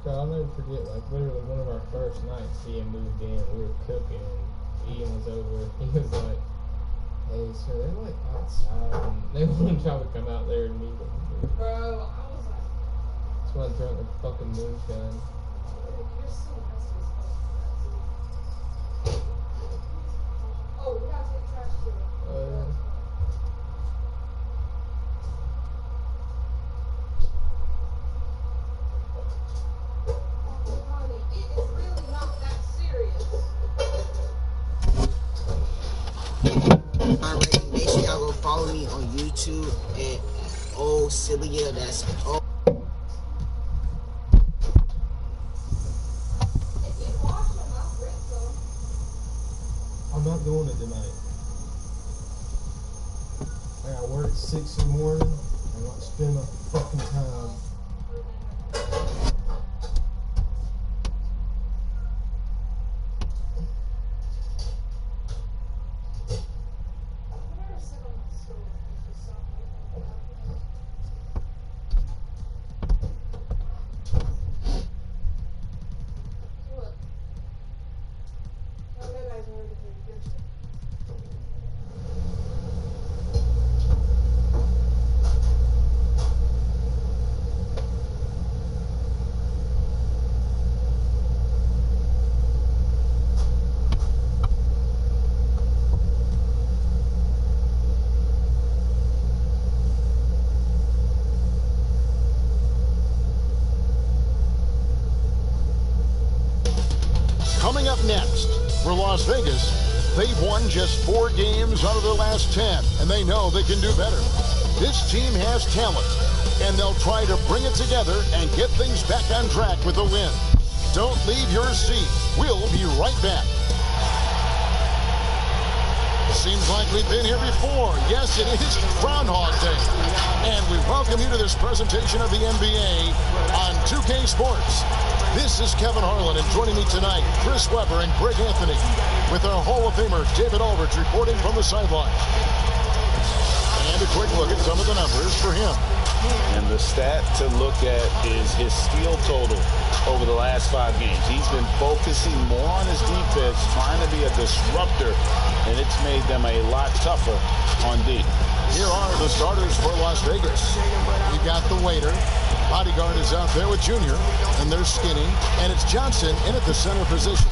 God, I'll never forget, like, literally one of our first nights, Ian moved in, we were cooking, and Ian was over, he was like, hey, so they're, like, outside, and they wouldn't try to come out there and meet them. Bro, I was like... That's why I'm throwing the fucking moonshine. You're so nice to us. Oh, we gotta take trash, too. Yeah. Alright, make sure y'all go follow me on YouTube at Cilia. That's O. I'm not doing it tonight. I gotta work at 6 in the morning. I'm not spending my fucking time. Coming up next, for Las Vegas, they've won just 4 games out of their last 10, and they know they can do better. This team has talent, and they'll try to bring it together and get things back on track with a win. Don't leave your seat. We'll be right back. Seems like we've been here before. Yes, it is Groundhog Day. And we welcome you to this presentation of the NBA on 2K Sports. This is Kevin Harlan, and joining me tonight, Chris Webber and Greg Anthony, with our Hall of Famer, David Aldridge, reporting from the sideline. And a quick look at some of the numbers for him. And the stat to look at is his steal total over the last 5 games. He's been focusing more on his defense, trying to be a disruptor, and it's made them a lot tougher on D. Here are the starters for Las Vegas. We've got the waiter. Bodyguard is out there with Junior, and they're Skinny, and it's Johnson in at the center position.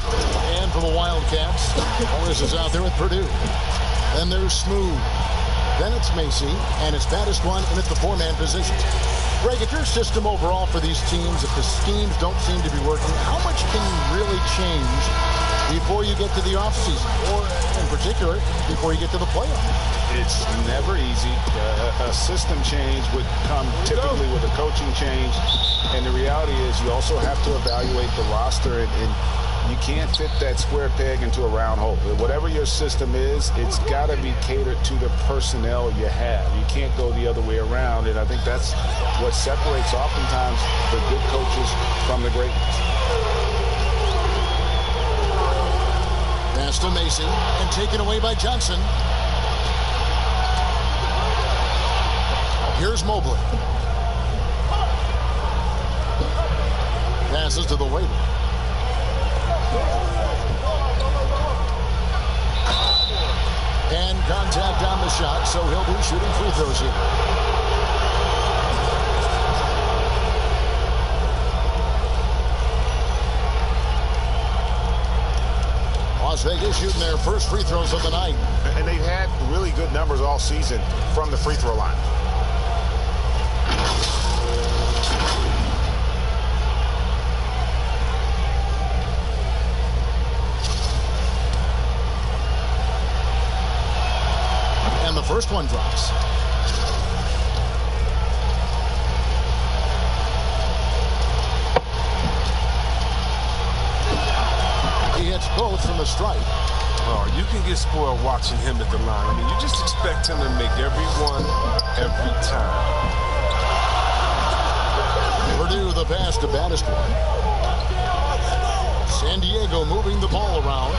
And for the Wildcats, Morris is out there with Purdue. Then there's Smooth. Then it's Macy, and it's Baddest One in at the 4-man position. Greg, at your system overall for these teams, if the schemes don't seem to be working, how much can you really change before you get to the offseason, or in particular, before you get to the playoffs? It's never easy. A system change would come typically with a coaching change, and the reality is you also have to evaluate the roster, and you can't fit that square peg into a round hole. Whatever your system is, it's got to be catered to the personnel you have. You can't go the other way around, and I think that's what separates oftentimes the good coaches from the great ones. Pass to Macy, and taken away by Johnson. Here's Mobley. Passes to the waiter. And contact on the shot, so he'll be shooting free throws here. Las Vegas shooting their first free throws of the night. And they've had really good numbers all season from the free throw line. And the first one drops. He hits both from the stripe. Oh, you can get spoiled watching him at the line. I mean, you just expect him to make every one, every time. Purdue the pass to Baddest One. San Diego moving the ball around.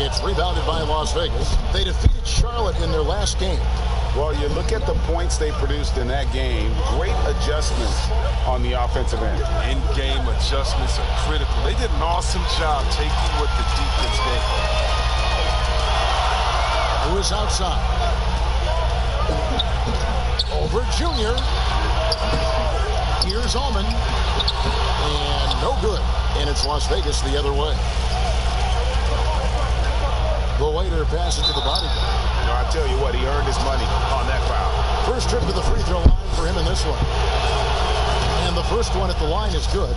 It's rebounded by Las Vegas. They defeated Charlotte in their last game. Well, you look at the points they produced in that game. Great adjustments on the offensive end. In-game adjustments are critical. They did an awesome job taking what the defense gave. Lewis outside. Over Junior. Here's Allman. And no good. And it's Las Vegas the other way. The waiter passes to the body. I tell you what, he earned his money on that foul. First trip to the free throw line for him in this one. And the first one at the line is good.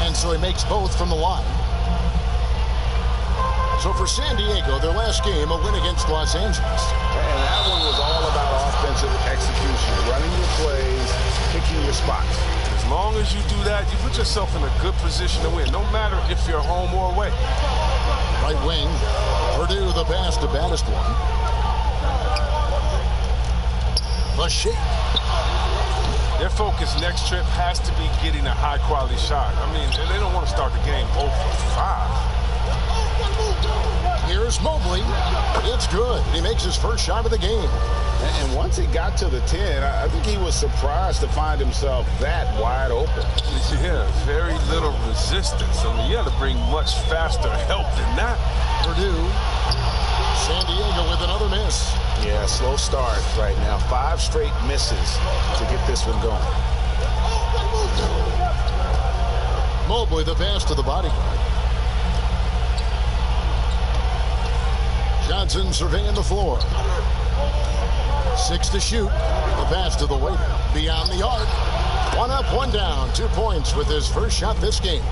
And so he makes both from the line. So for San Diego, their last game, a win against Los Angeles. And that one was all about offensive execution, running your plays, picking your spots. As long as you do that, you put yourself in a good position to win, no matter if you're home or away. Right wing, Purdue the pass to baddest one. The shake. Their focus next trip has to be getting a high-quality shot. I mean, they don't want to start the game 0 for 5. Here's Mobley. It's good. He makes his first shot of the game. And once he got to the 10, I think he was surprised to find himself that wide open. Yeah, very little resistance. I mean, you got to bring much faster help than that. Purdue, San Diego with another miss. Yeah, slow start right now. 5 straight misses to get this one going. Mobley the pass to the body guard. Johnson surveying the floor. 6 to shoot. The pass to the waiter. Beyond the arc. 1 up, 1 down. 2 points with his first shot this game.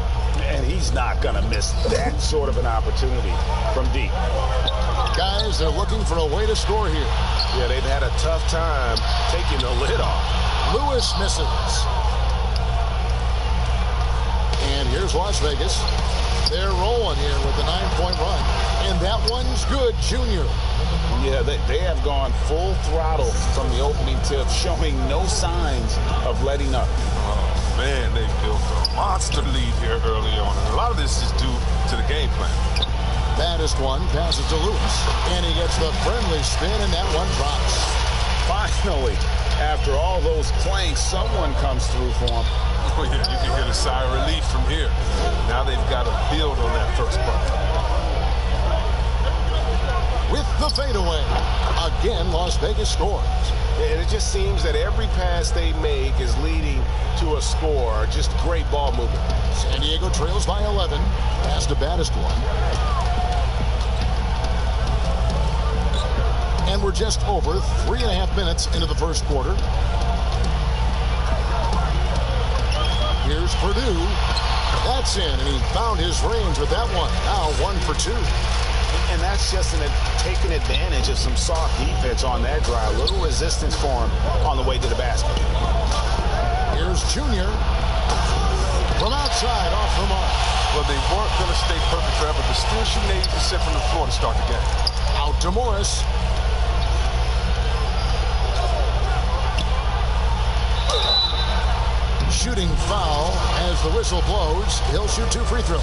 And he's not going to miss that sort of an opportunity from deep. Guys, they're looking for a way to score here. Yeah, they've had a tough time taking the lid off. Lewis misses. And here's Las Vegas. They're rolling here with a 9-point run. And that one's good, Junior. Yeah, they have gone full throttle from the opening tip, showing no signs of letting up. Oh, man, they built a monster lead here early on. And a lot of this is due to the game plan. Baddest one passes to Lewis. And he gets the friendly spin, and that one drops. Finally, after all those clanks, someone comes through for him. Oh, yeah, you can hear the sigh of relief from here. Now they've got to build on that first bucket. With the fadeaway, again, Las Vegas scores. And it just seems that every pass they make is leading to a score. Just great ball movement. San Diego trails by 11. Pass to baddest one. And we're just over 3.5 minutes into the first quarter. Here's Purdue. That's in, and he found his range with that one. Now 1 for 2. And that's just taking advantage of some soft defense on that drive. A little resistance for him on the way to the basket. Here's Junior. From outside, off the mark. Well, they weren't going to stay perfect forever, but still shooting 80% from the floor to start the game. Out to Morris. Shooting foul as the whistle blows. He'll shoot 2 free throws.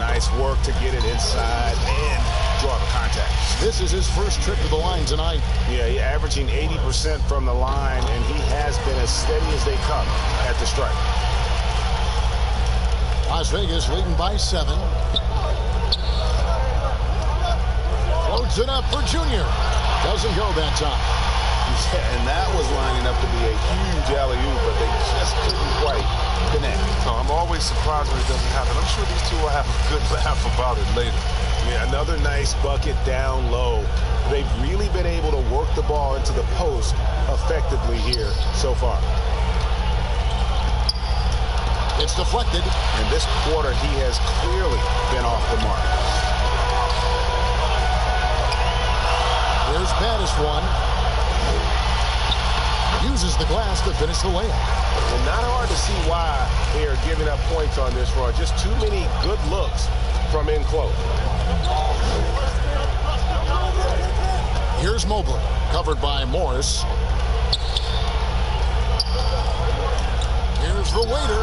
Nice work to get it inside and draw the contact. This is his first trip to the line tonight. Yeah, he's averaging 80% from the line, and he has been as steady as they come at the stripe. Las Vegas leading by 7. Floats it up for Junior. Doesn't go that time. And that was lining up to be a huge alley-oop, but they just couldn't quite connect. So I'm always surprised when it doesn't happen. I'm sure these two will have a good laugh about it later. Yeah, another nice bucket down low. They've really been able to work the ball into the post effectively here so far. It's deflected. And this quarter, he has clearly been off the mark. Here's baddest one. Uses the glass to finish the layup. And not hard to see why they are giving up points on this run. Just too many good looks from in close. Here's Mobley, covered by Morris. Here's the waiter,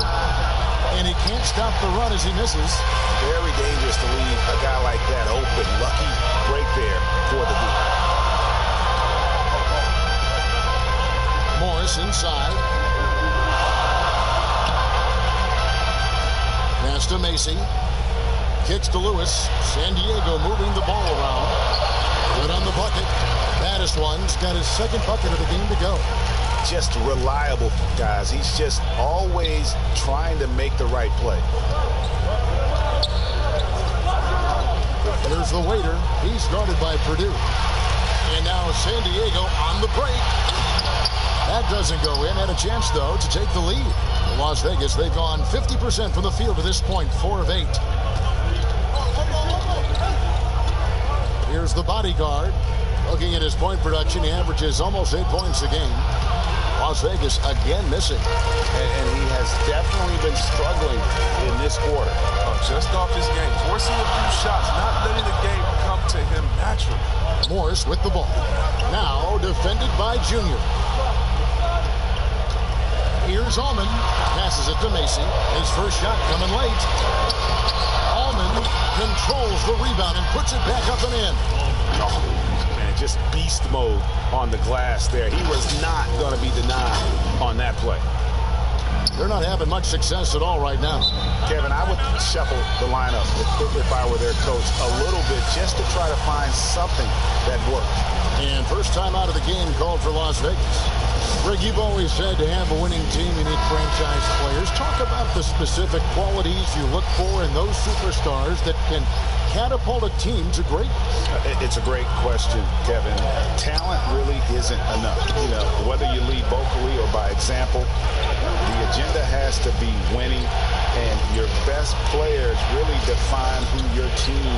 and he can't stop the run as he misses. Very dangerous to leave a guy like that open. Lucky break there for the D. Morris inside. Pass to Macy. Kicks to Lewis. San Diego moving the ball around. Good on the bucket. Baddest one's got his second bucket of the game to go. Just reliable, guys. He's just always trying to make the right play. Here's the waiter. He's guarded by Purdue. And now San Diego on the break. That doesn't go in. Had a chance, though, to take the lead. In Las Vegas, they've gone 50% from the field to this point, 4 of 8. Here's the bodyguard. Looking at his point production, he averages almost 8 points a game. Las Vegas again missing. And he has definitely been struggling in this quarter. Just off his game, forcing a few shots, not letting the game come to him naturally. Morris with the ball. Now defended by Junior. Here's Allman. Passes it to Macy. His first shot coming late. Allman controls the rebound and puts it back up and in. Man, just beast mode on the glass there. He was not going to be denied on that play. They're not having much success at all right now. Kevin, I would shuffle the lineup if I were their coach a little bit just to try to find something that worked. And first time out of the game called for Las Vegas. Greg, you've always said to have a winning team, you need franchise players. Talk about the specific qualities you look for in those superstars that can catapult a team to greatness. It's a great question, Kevin. Talent really isn't enough. You know, whether you lead vocally or by example, the agenda has to be winning, and your best players really define who your team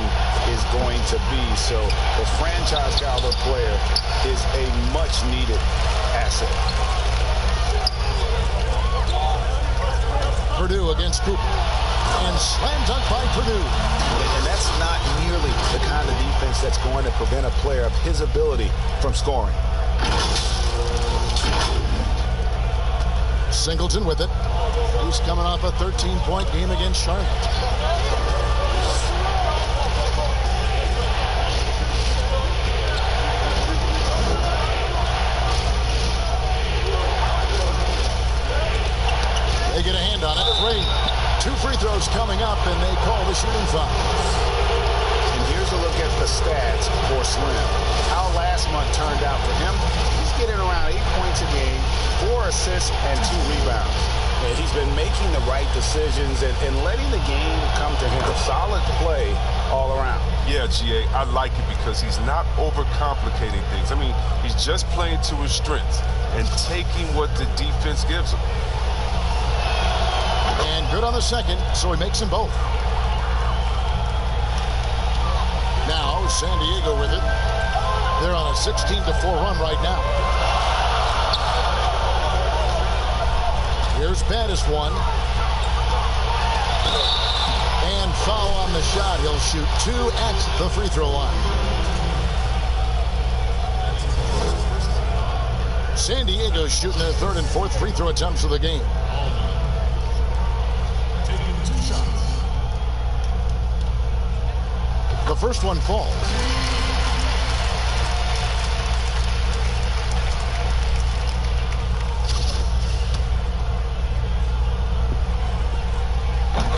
is going to be. So the franchise caliber player is a much needed asset. Purdue against Cooper. And slam dunk by Purdue. And that's not nearly the kind of defense that's going to prevent a player of his ability from scoring. Singleton with it. He's coming off a 13-point game against Charlotte. They get a hand on it. Ray. 2 free throws coming up, and they call the shooting foul. And here's a look at the stats for Slim. How last month turned out for him. He's getting around 8 points a game, 4 assists, and 2 rebounds. And he's been making the right decisions and letting the game come to him. Solid play all around. Yeah, GA, I like it because he's not overcomplicating things. I mean, he's just playing to his strengths and taking what the defense gives him. And good on the second, so he makes them both. Now, San Diego with it. They're on a 16-4 run right now. Here's baddest one. And foul on the shot. He'll shoot 2 at the free throw line. San Diego shooting their 3rd and 4th free throw attempts of the game. The first one falls.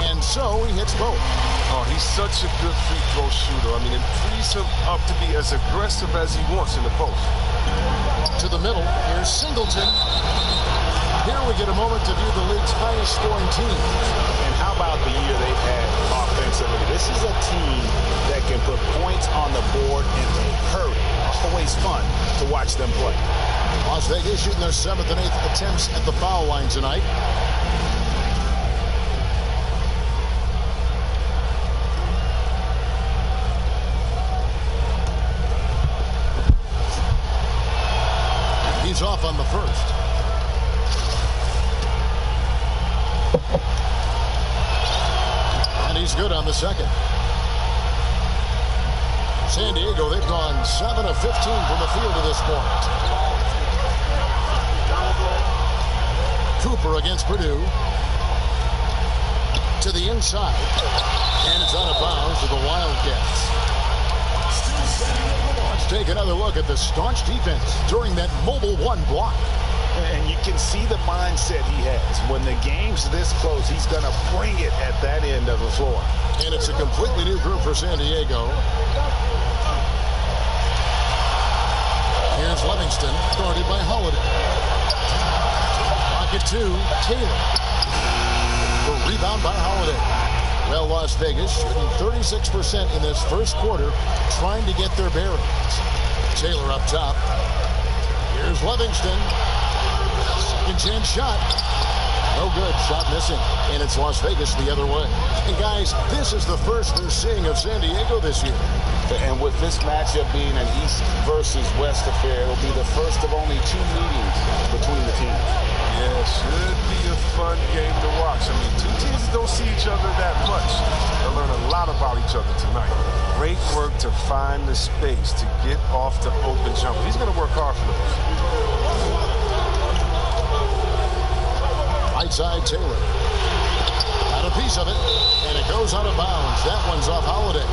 And so he hits both. Oh, he's such a good free throw shooter. I mean, it frees him up to be as aggressive as he wants in the post. To the middle, here's Singleton. Here we get a moment to view the league's highest scoring team. And how about the year they've had offensively? This is a team that can put points on the board in a hurry. Always fun to watch them play. Las Vegas shooting their 7th and 8th attempts at the foul line tonight. He's off on the first. And he's good on the second. San Diego, they've gone 7 of 15 from the field to this point. Cooper against Purdue. To the inside. And it's out of bounds to the Wildcats. Let's take another look at the staunch defense during that mobile one block. And you can see the mindset he has. When the game's this close, he's going to bring it at that end of the floor. And it's a completely new group for San Diego. Here's Livingston, guarded by Holiday. Pocket two, Taylor. The rebound by Holiday. Well, Las Vegas shooting 36% in this first quarter, trying to get their bearings. Taylor up top. Here's Livingston. Second chance shot. No good. Shot missing. And it's Las Vegas the other way. And guys, this is the first they're seeing of San Diego this year. And with this matchup being an East versus West affair, it'll be the first of only 2 meetings between the teams. Yeah, should be a fun game to watch. I mean, 2 teams don't see each other that much. They'll learn a lot about each other tonight. Great work to find the space to get off the open jumper. He's going to work hard for those. Right side, Taylor. Got a piece of it, and it goes out of bounds. That one's off Holiday.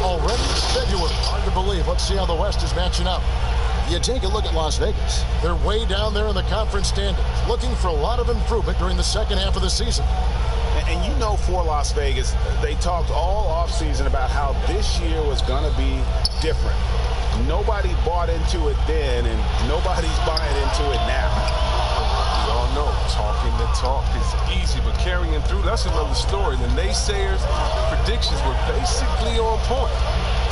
Already February. Hard to believe. Let's see how the West is matching up. You take a look at Las Vegas. They're way down there in the conference standings, looking for a lot of improvement during the second half of the season. And you know, for Las Vegas, they talked all offseason about how this year was going to be different. Nobody bought into it then, and nobody's buying into it now. We all know talking the talk is easy, but carrying through, that's another story. The naysayers' predictions were basically on point.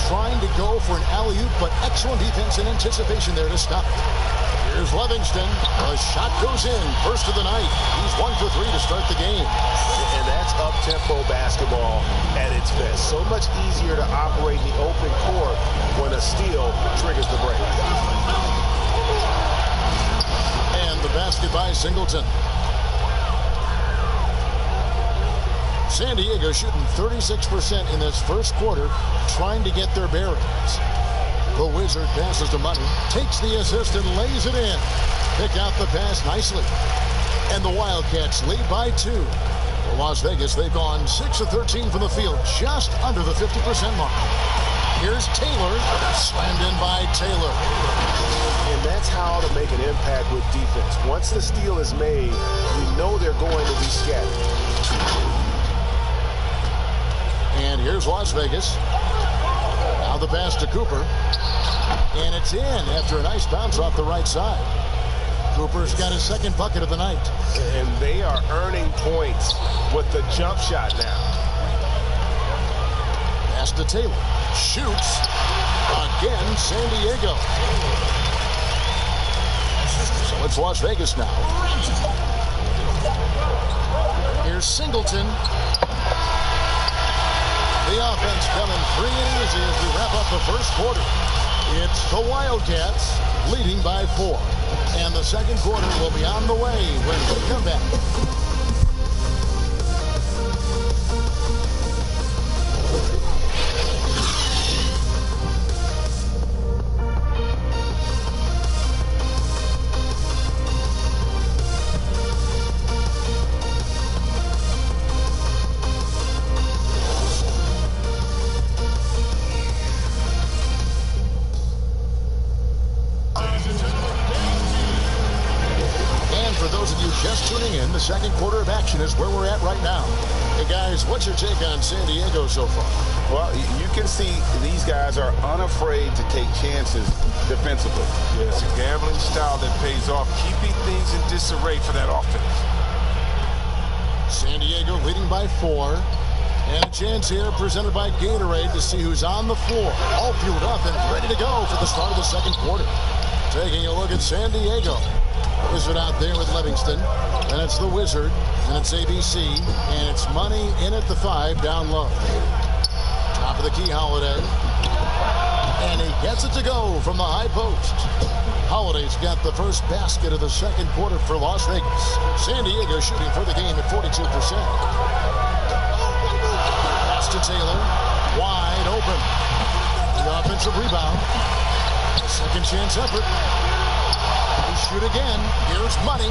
Trying to go for an alley-oop, but excellent defense and anticipation there to stop it. Here's Livingston. The shot goes in. First of the night. He's 1 for 3 to start the game. And that's up-tempo basketball at its best. So much easier to operate in the open court when a steal triggers the break. And the basket by Singleton. San Diego shooting 36% in this first quarter, trying to get their bearings. The Wizard passes to Money, takes the assist and lays it in. Pick out the pass nicely. And the Wildcats lead by 2. For Las Vegas, they've gone 6 of 13 from the field, just under the 50% mark. Here's Taylor, slammed in by Taylor. And that's how to make an impact with defense. Once the steal is made, you know they're going to be scattered. And here's Las Vegas. Now the pass to Cooper. And it's in after a nice bounce off the right side. Cooper's got his second bucket of the night. And they are earning points with the jump shot now. Pass to Taylor. Shoots. Again, San Diego. So it's Las Vegas now. Here's Singleton. The offense coming free and easy as we wrap up the first quarter. It's the Wildcats leading by 4. And the second quarter will be on the way when we come back. Just tuning in, the second quarter of action is where we're at right now. Hey guys, what's your take on San Diego so far? Well, you can see these guys are unafraid to take chances defensively. Yeah, it's a gambling style that pays off, keeping things in disarray for that offense. San Diego leading by 4. And a chance here presented by Gatorade to see who's on the floor. All fueled up and ready to go for the start of the second quarter. Taking a look at San Diego. Wizard out there with Livingston. And it's the Wizard. And it's ABC. And it's Money in at the 5 down low. Top of the key, Holiday. And he gets it to go from the high post. Holiday's got the first basket of the second quarter for Las Vegas. San Diego shooting for the game at 42%. Pass to Taylor. Wide open. The offensive rebound. Second chance effort. Shoot again. Here's Money.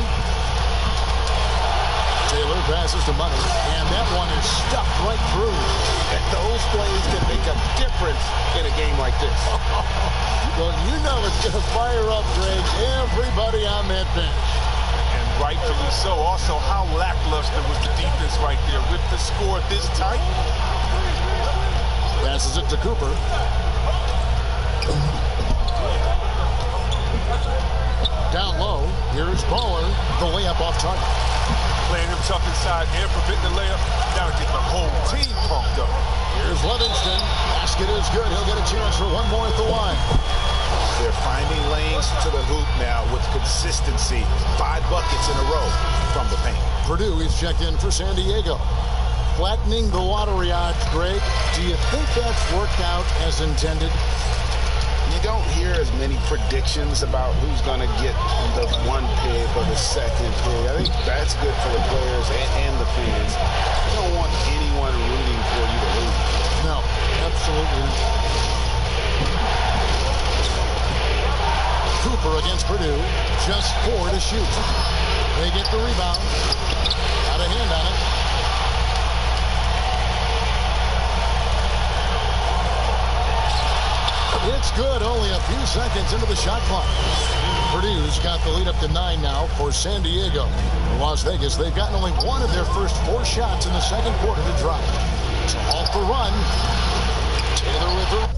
Taylor passes to Money, and that one is stuffed right through. And those plays can make a difference in a game like this. Well, you know it's going to fire up, Greg, everybody on that bench. And rightfully so. Also, how lackluster was the defense right there with the score this tight? Passes it to Cooper. Down low, here's Baller, the layup off target. Playing him tough inside and preventing the layup. That'll get the whole team pumped up. Here's Livingston. Basket is good. He'll get a chance for one more at the line. They're finding lanes to the hoop now with consistency. 5 buckets in a row from the paint. Purdue is checked in for San Diego. Flattening the lottery odds, Greg. Do you think that's worked out as intended? You don't hear as many predictions about who's going to get the 1 pick or the 2nd pick. I think that's good for the players and the fans. You don't want anyone rooting for you to lose. No, absolutely not. Cooper against Purdue. Just 4 to shoot. They get the rebound. Got a hand on it. It's good, only a few seconds into the shot clock. Purdue's got the lead up to 9 now for San Diego. In Las Vegas, they've gotten only 1 of their first 4 shots in the second quarter to drop. So off the run, Taylor with her.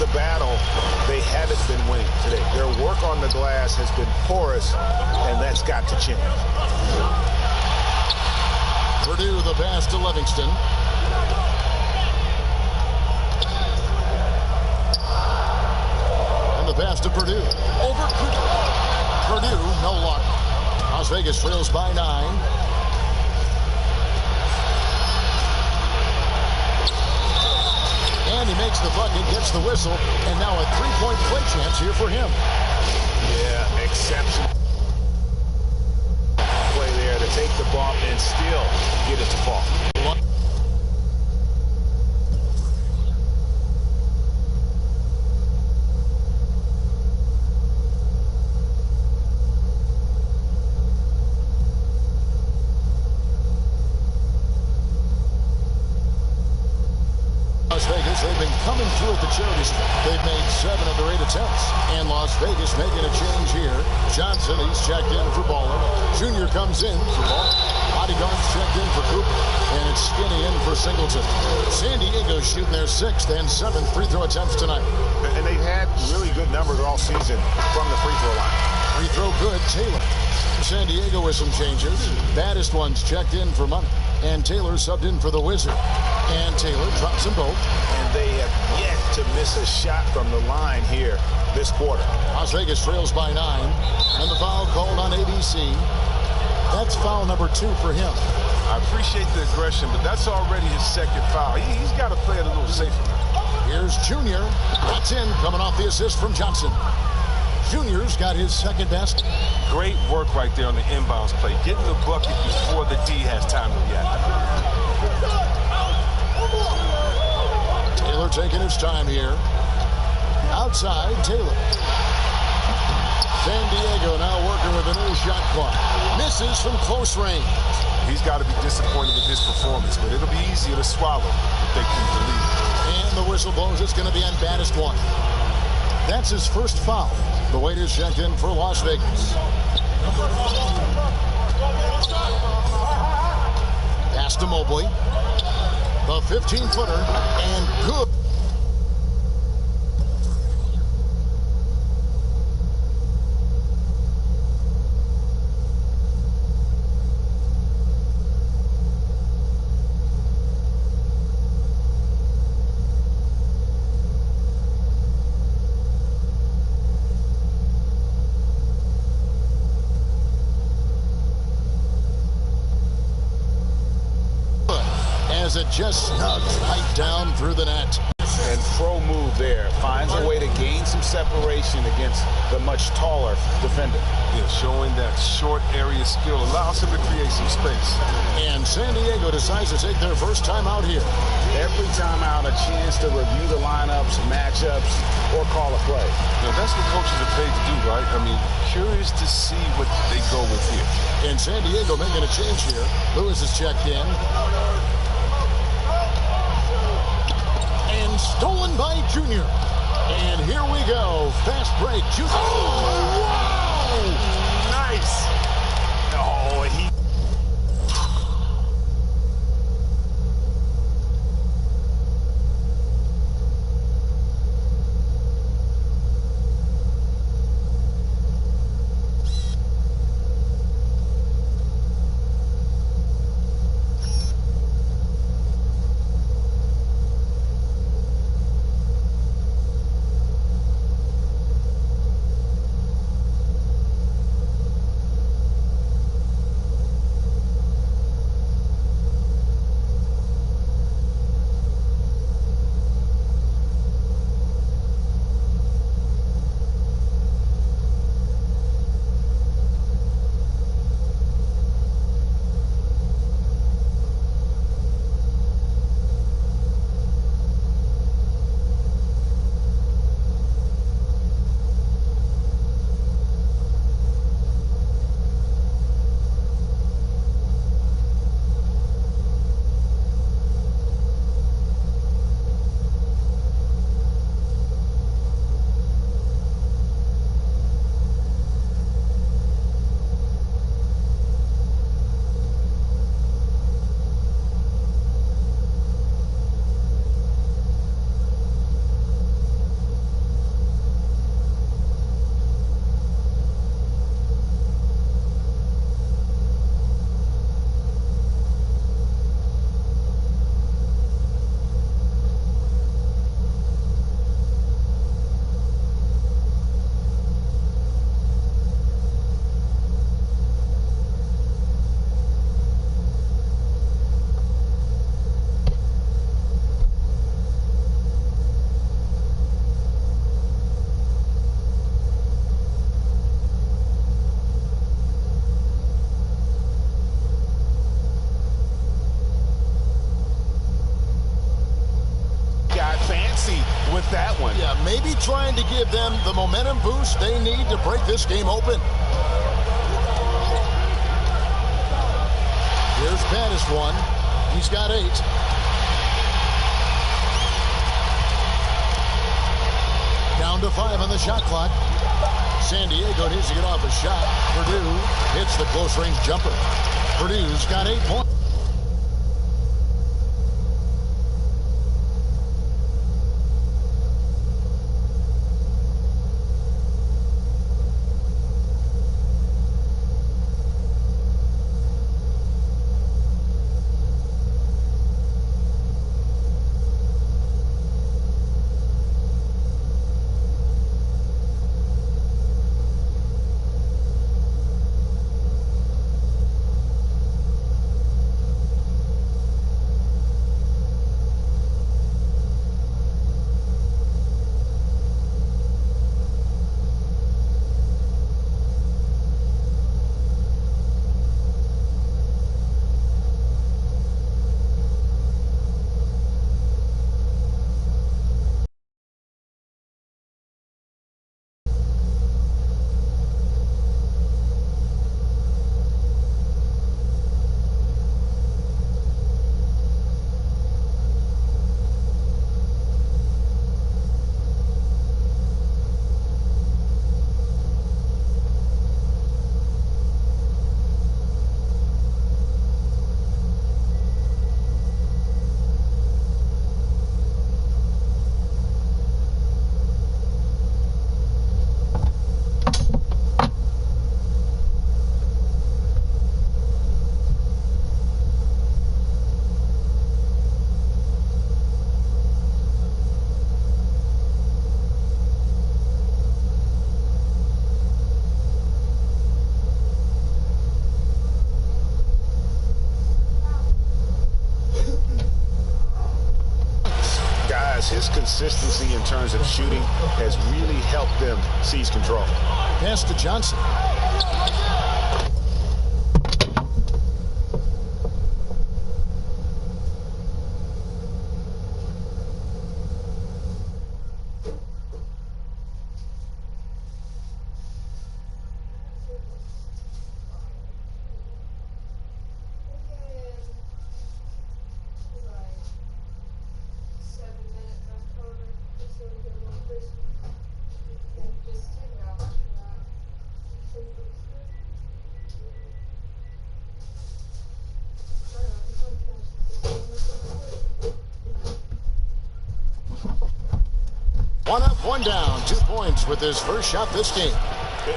The battle they haven't been winning today. Their work on the glass has been porous, and that's got to change. Purdue the pass to Livingston. And the pass to Purdue. Over Purdue, no luck. Las Vegas trails by 9. And he makes the bucket, gets the whistle, and now a 3-point play chance here for him. Yeah, exceptional play there to take the bump and still get it to fall. Las Vegas, they've been coming through at the charities. They've made 7 of their 8 attempts. And Las Vegas making a change here. Johnson, he's checked in for Baller. Junior comes in for Baller. Bodyguard's checked in for Cooper. And it's Skinny in for Singleton. San Diego shooting their 6th and 7th free throw attempts tonight. And they've had really good numbers all season from the free throw line. Free throw good, Taylor. San Diego with some changes. Baddest one's checked in for Money. And Taylor subbed in for the Wizard. And Taylor drops them both. And they have yet to miss a shot from the line here this quarter. Las Vegas trails by 9. And the foul called on ABC. That's foul number 2 for him. I appreciate the aggression, but that's already his 2nd foul. He's got to play it a little safer. Here's Junior. That's in, coming off the assist from Johnson. Junior's got his 2nd basket. Great work right there on the inbounds play. Getting the bucket before the D has time to react. Taylor taking his time here. Outside, Taylor. San Diego now working with a new shot clock. Misses from close range. He's got to be disappointed with his performance, but it'll be easier to swallow if they keep the lead. And the whistle blows. It's going to be on baddest one. That's his first foul. The waiter's checked in for Las Vegas. Pass to Mobley. The 15-footer, and good. as it just snugs right down through the net. And pro move there. Finds a way to gain some separation against the much taller defender. Yeah, showing that short area skill allows him to create some space. And San Diego decides to take their first time out here. Every time out, a chance to review the lineups, matchups, or call a play. You know, that's what coaches are paid to do, right? I mean, curious to see what they go with here. And San Diego making a change here. Lewis is checked in. And stolen by Junior. And here we go. Fast break. Junior. Oh, wow! Nice. Oh, he... with that one. Yeah, maybe trying to give them the momentum boost they need to break this game open. Here's Pettis one. He's got 8. Down to 5 on the shot clock. San Diego needs to get off a shot. Purdue hits the close range jumper. Purdue's got 8 points. his consistency in terms of shooting has really helped them seize control. Pass to Johnson. One up, one down, 2 points with his first shot this game.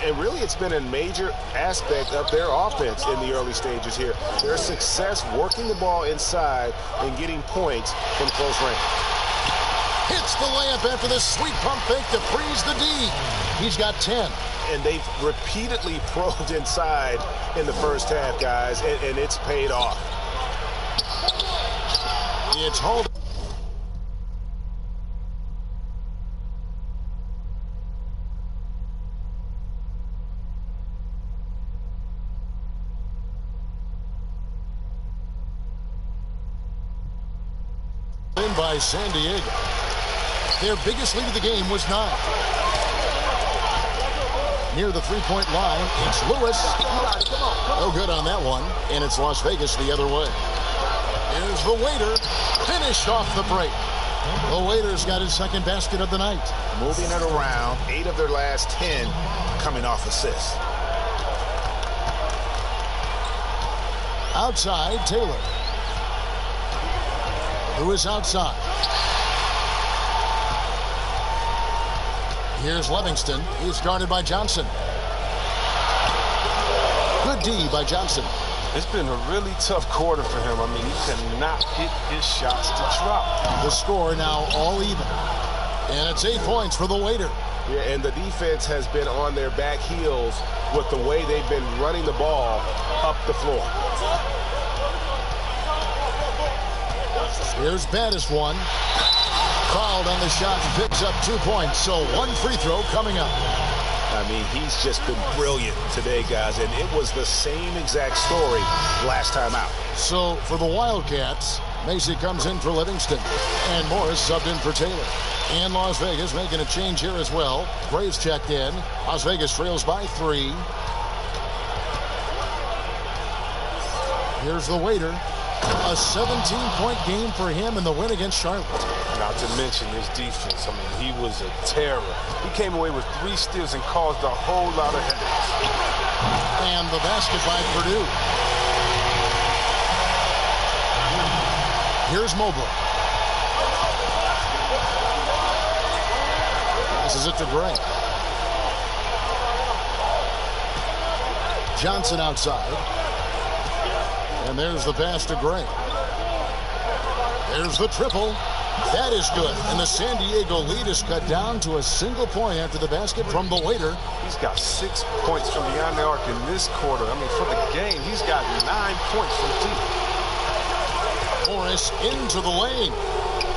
And really, it's been a major aspect of their offense in the early stages here. Their success working the ball inside and getting points from close range. Hits the layup after the sweet pump fake to freeze the D. He's got 10. And they've repeatedly probed inside in the first half, guys, and it's paid off. It's hold. By San Diego. Their biggest lead of the game was 9. Near the three-point line, it's Lewis. No good on that one, and it's Las Vegas the other way. Here's the Waiter, finished off the break. The Waiter's got his second basket of the night. Moving it around, 8 of their last 10 coming off assists. Outside, Taylor. Who is outside? Here's Livingston. He's guarded by Johnson. Good D by Johnson. It's been a really tough quarter for him. I mean, he cannot hit his shots to drop. The score now all even. And it's 8 points for the Waiter. Yeah, and the defense has been on their back heels with the way they've been running the ball up the floor. Here's Battis one. Fouled on the shot, picks up 2 points. So 1 free throw coming up. I mean, he's just been brilliant today, guys, and it was the same exact story last time out. So for the Wildcats, Macy comes in for Livingston, and Morris subbed in for Taylor. And Las Vegas making a change here as well. Graves checked in. Las Vegas trails by 3. Here's the Waiter. A 17-point game for him in the win against Charlotte. Not to mention his defense. I mean, he was a terror. He came away with 3 steals and caused a whole lot of headaches. And the basket by Purdue. Here's Mobley. Passes it to Gray. Johnson outside. And there's the pass to Gray. There's the triple. That is good. And the San Diego lead is cut down to a single point after the basket from the Waiter. He's got 6 points from beyond the arc in this quarter. I mean, for the game, he's got 9 points from deep. Morris into the lane.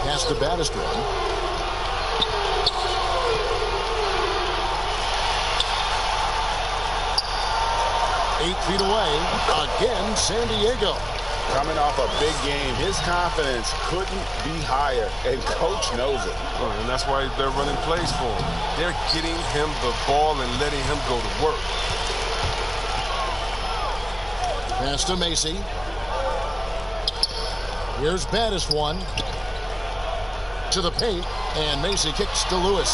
Pass to Battiston. 8 feet away. Again, San Diego. Coming off a big game, his confidence couldn't be higher, and coach knows it. Oh, and that's why they're running plays for him. They're getting him the ball and letting him go to work. Pass to Macy. Here's Battis one. To the paint, and Macy kicks to Lewis.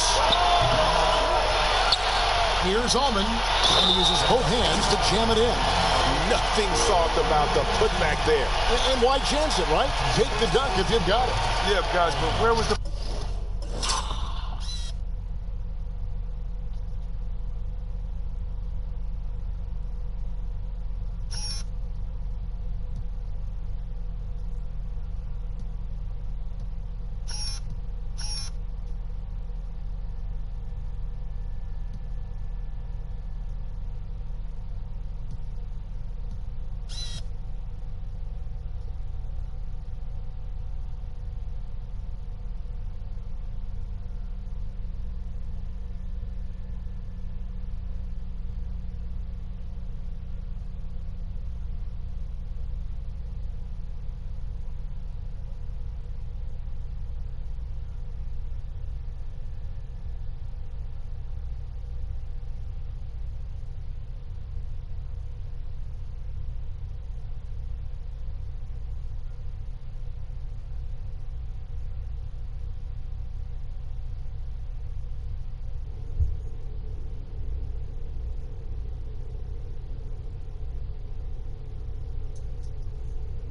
Here's Allman, and he uses both hands to jam it in. Nothing soft about the putback there. And why chance it, right? Take the dunk if you've got it. Yeah, guys, but where was the...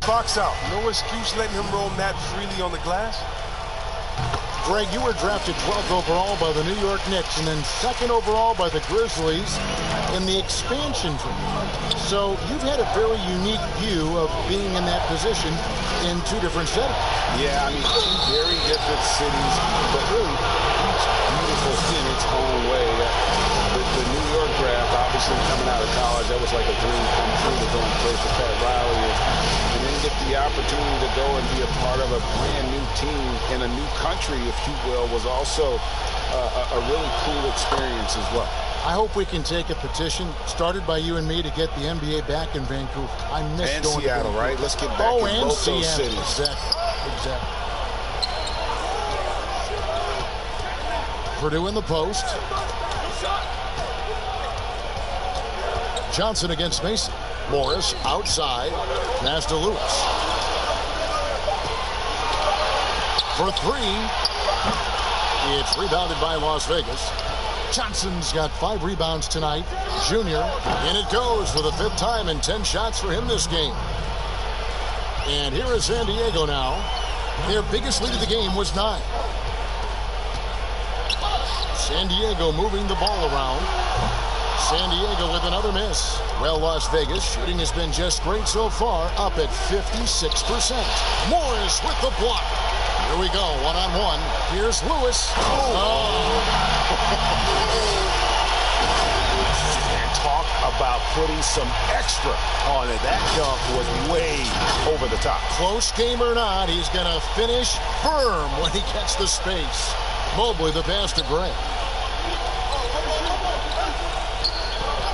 box out. No excuse letting him roam that freely on the glass. Greg, you were drafted 12th overall by the New York Knicks and then 2nd overall by the Grizzlies in the expansion draft. So you've had a very unique view of being in that position in 2 different settings. Yeah, I mean, 2 very different cities, but really each beautiful in its own way. The New York draft, obviously coming out of college, that was like a dream come true to go and play for Pat Riley and then get the opportunity to go and be a part of a brand new team in a new country, if you will, was also a really cool experience as well. I hope we can take a petition started by you and me to get the NBA back in Vancouver. I miss and going Seattle, to right? Let's get back in and both Seattle. those cities. Exactly. Purdue in the post. Johnson against Mason. Morris outside. Pass to Lewis. For 3. It's rebounded by Las Vegas. Johnson's got 5 rebounds tonight. Junior. And it goes for the 5th time and 10 shots for him this game. And here is San Diego now. Their biggest lead of the game was 9. San Diego moving the ball around. San Diego with another miss. Well, Las Vegas shooting has been just great so far, up at 56%. Morris with the block. Here we go, one-on-one. Here's Lewis. And talk about putting some extra on it. That dunk was way over the top. Close game or not, he's going to finish firm when he gets the space. Mobley the pass to Gray.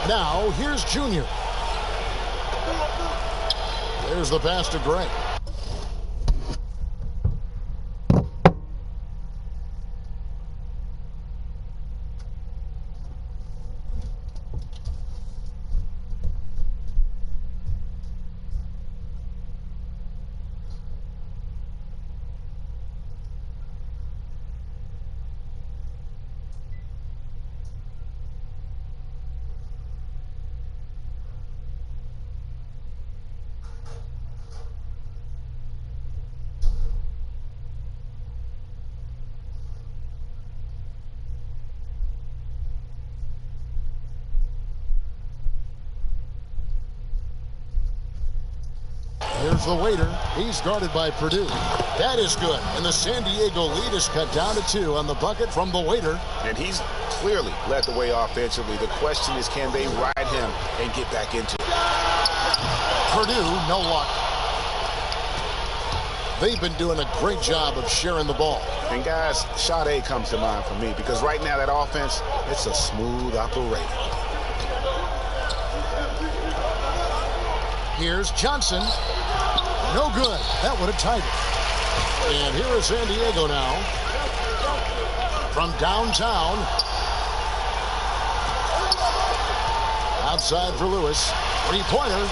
Now, here's Junior. There's the pass to Gray. Here's the waiter. He's guarded by Purdue. That is good. And the San Diego lead is cut down to 2 on the bucket from the waiter. And he's clearly led the way offensively. The question is, can they ride him and get back into it? Purdue, no luck. They've been doing a great job of sharing the ball. And guys, Sade comes to mind for me because right now that offense, it's a smooth operation. Here's Johnson. No good. That would have tied it. And here is San Diego now. From downtown. Outside for Lewis. 3-pointer.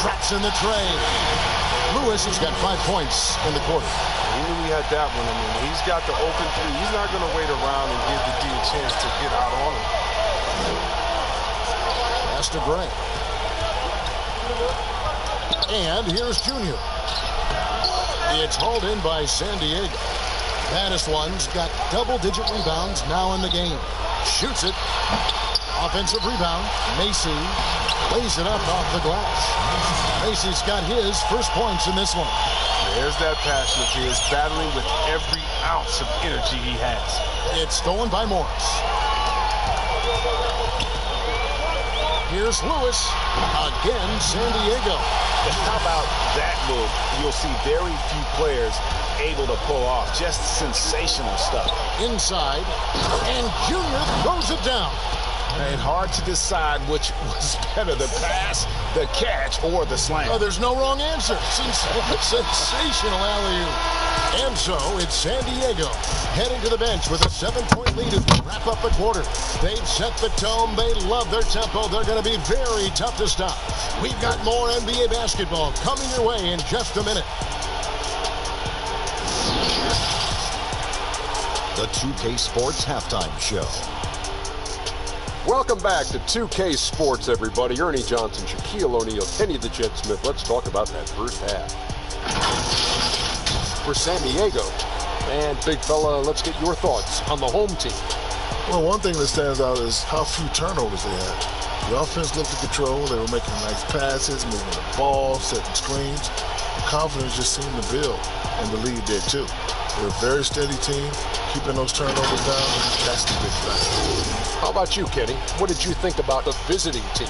Drops in the tray. Lewis has got 5 points in the quarter. He knew he had that one. I mean, he's got the open 3. He's not going to wait around and give the D a chance to get out on him. Pass to Gray. And here's Junior. It's hauled in by San Diego. Baddest one's got double-digit rebounds now in the game. Shoots it. Offensive rebound. Macy lays it up off the glass. Macy's got his first points in this one. There's that passion of his, battling with every ounce of energy he has. It's stolen by Morris. Here's Lewis. Again, San Diego. How about that move? You'll see very few players able to pull off just sensational stuff. Inside, and Junior throws it down. And hard to decide which was better, the pass, the catch, or the slam. Oh, there's no wrong answer. Sensational alley-oop. And so it's San Diego heading to the bench with a 7-point lead as we wrap up the quarter. They've set the tone. They love their tempo. They're going to be very tough to stop. We've got more NBA basketball coming your way in just a minute. The 2K Sports Halftime Show. Welcome back to 2K Sports, everybody. Ernie Johnson, Shaquille O'Neal, Kenny the Jet Smith. Let's talk about that first half. for San Diego. And big fella, let's get your thoughts on the home team. Well, one thing that stands out is how few turnovers they had. The offense looked in control. They were making nice passes, moving the ball, setting screens. The confidence just seemed to build, and the lead did too. They're a very steady team, keeping those turnovers down. That's the big factor. How about you, Kenny? What did you think about the visiting team?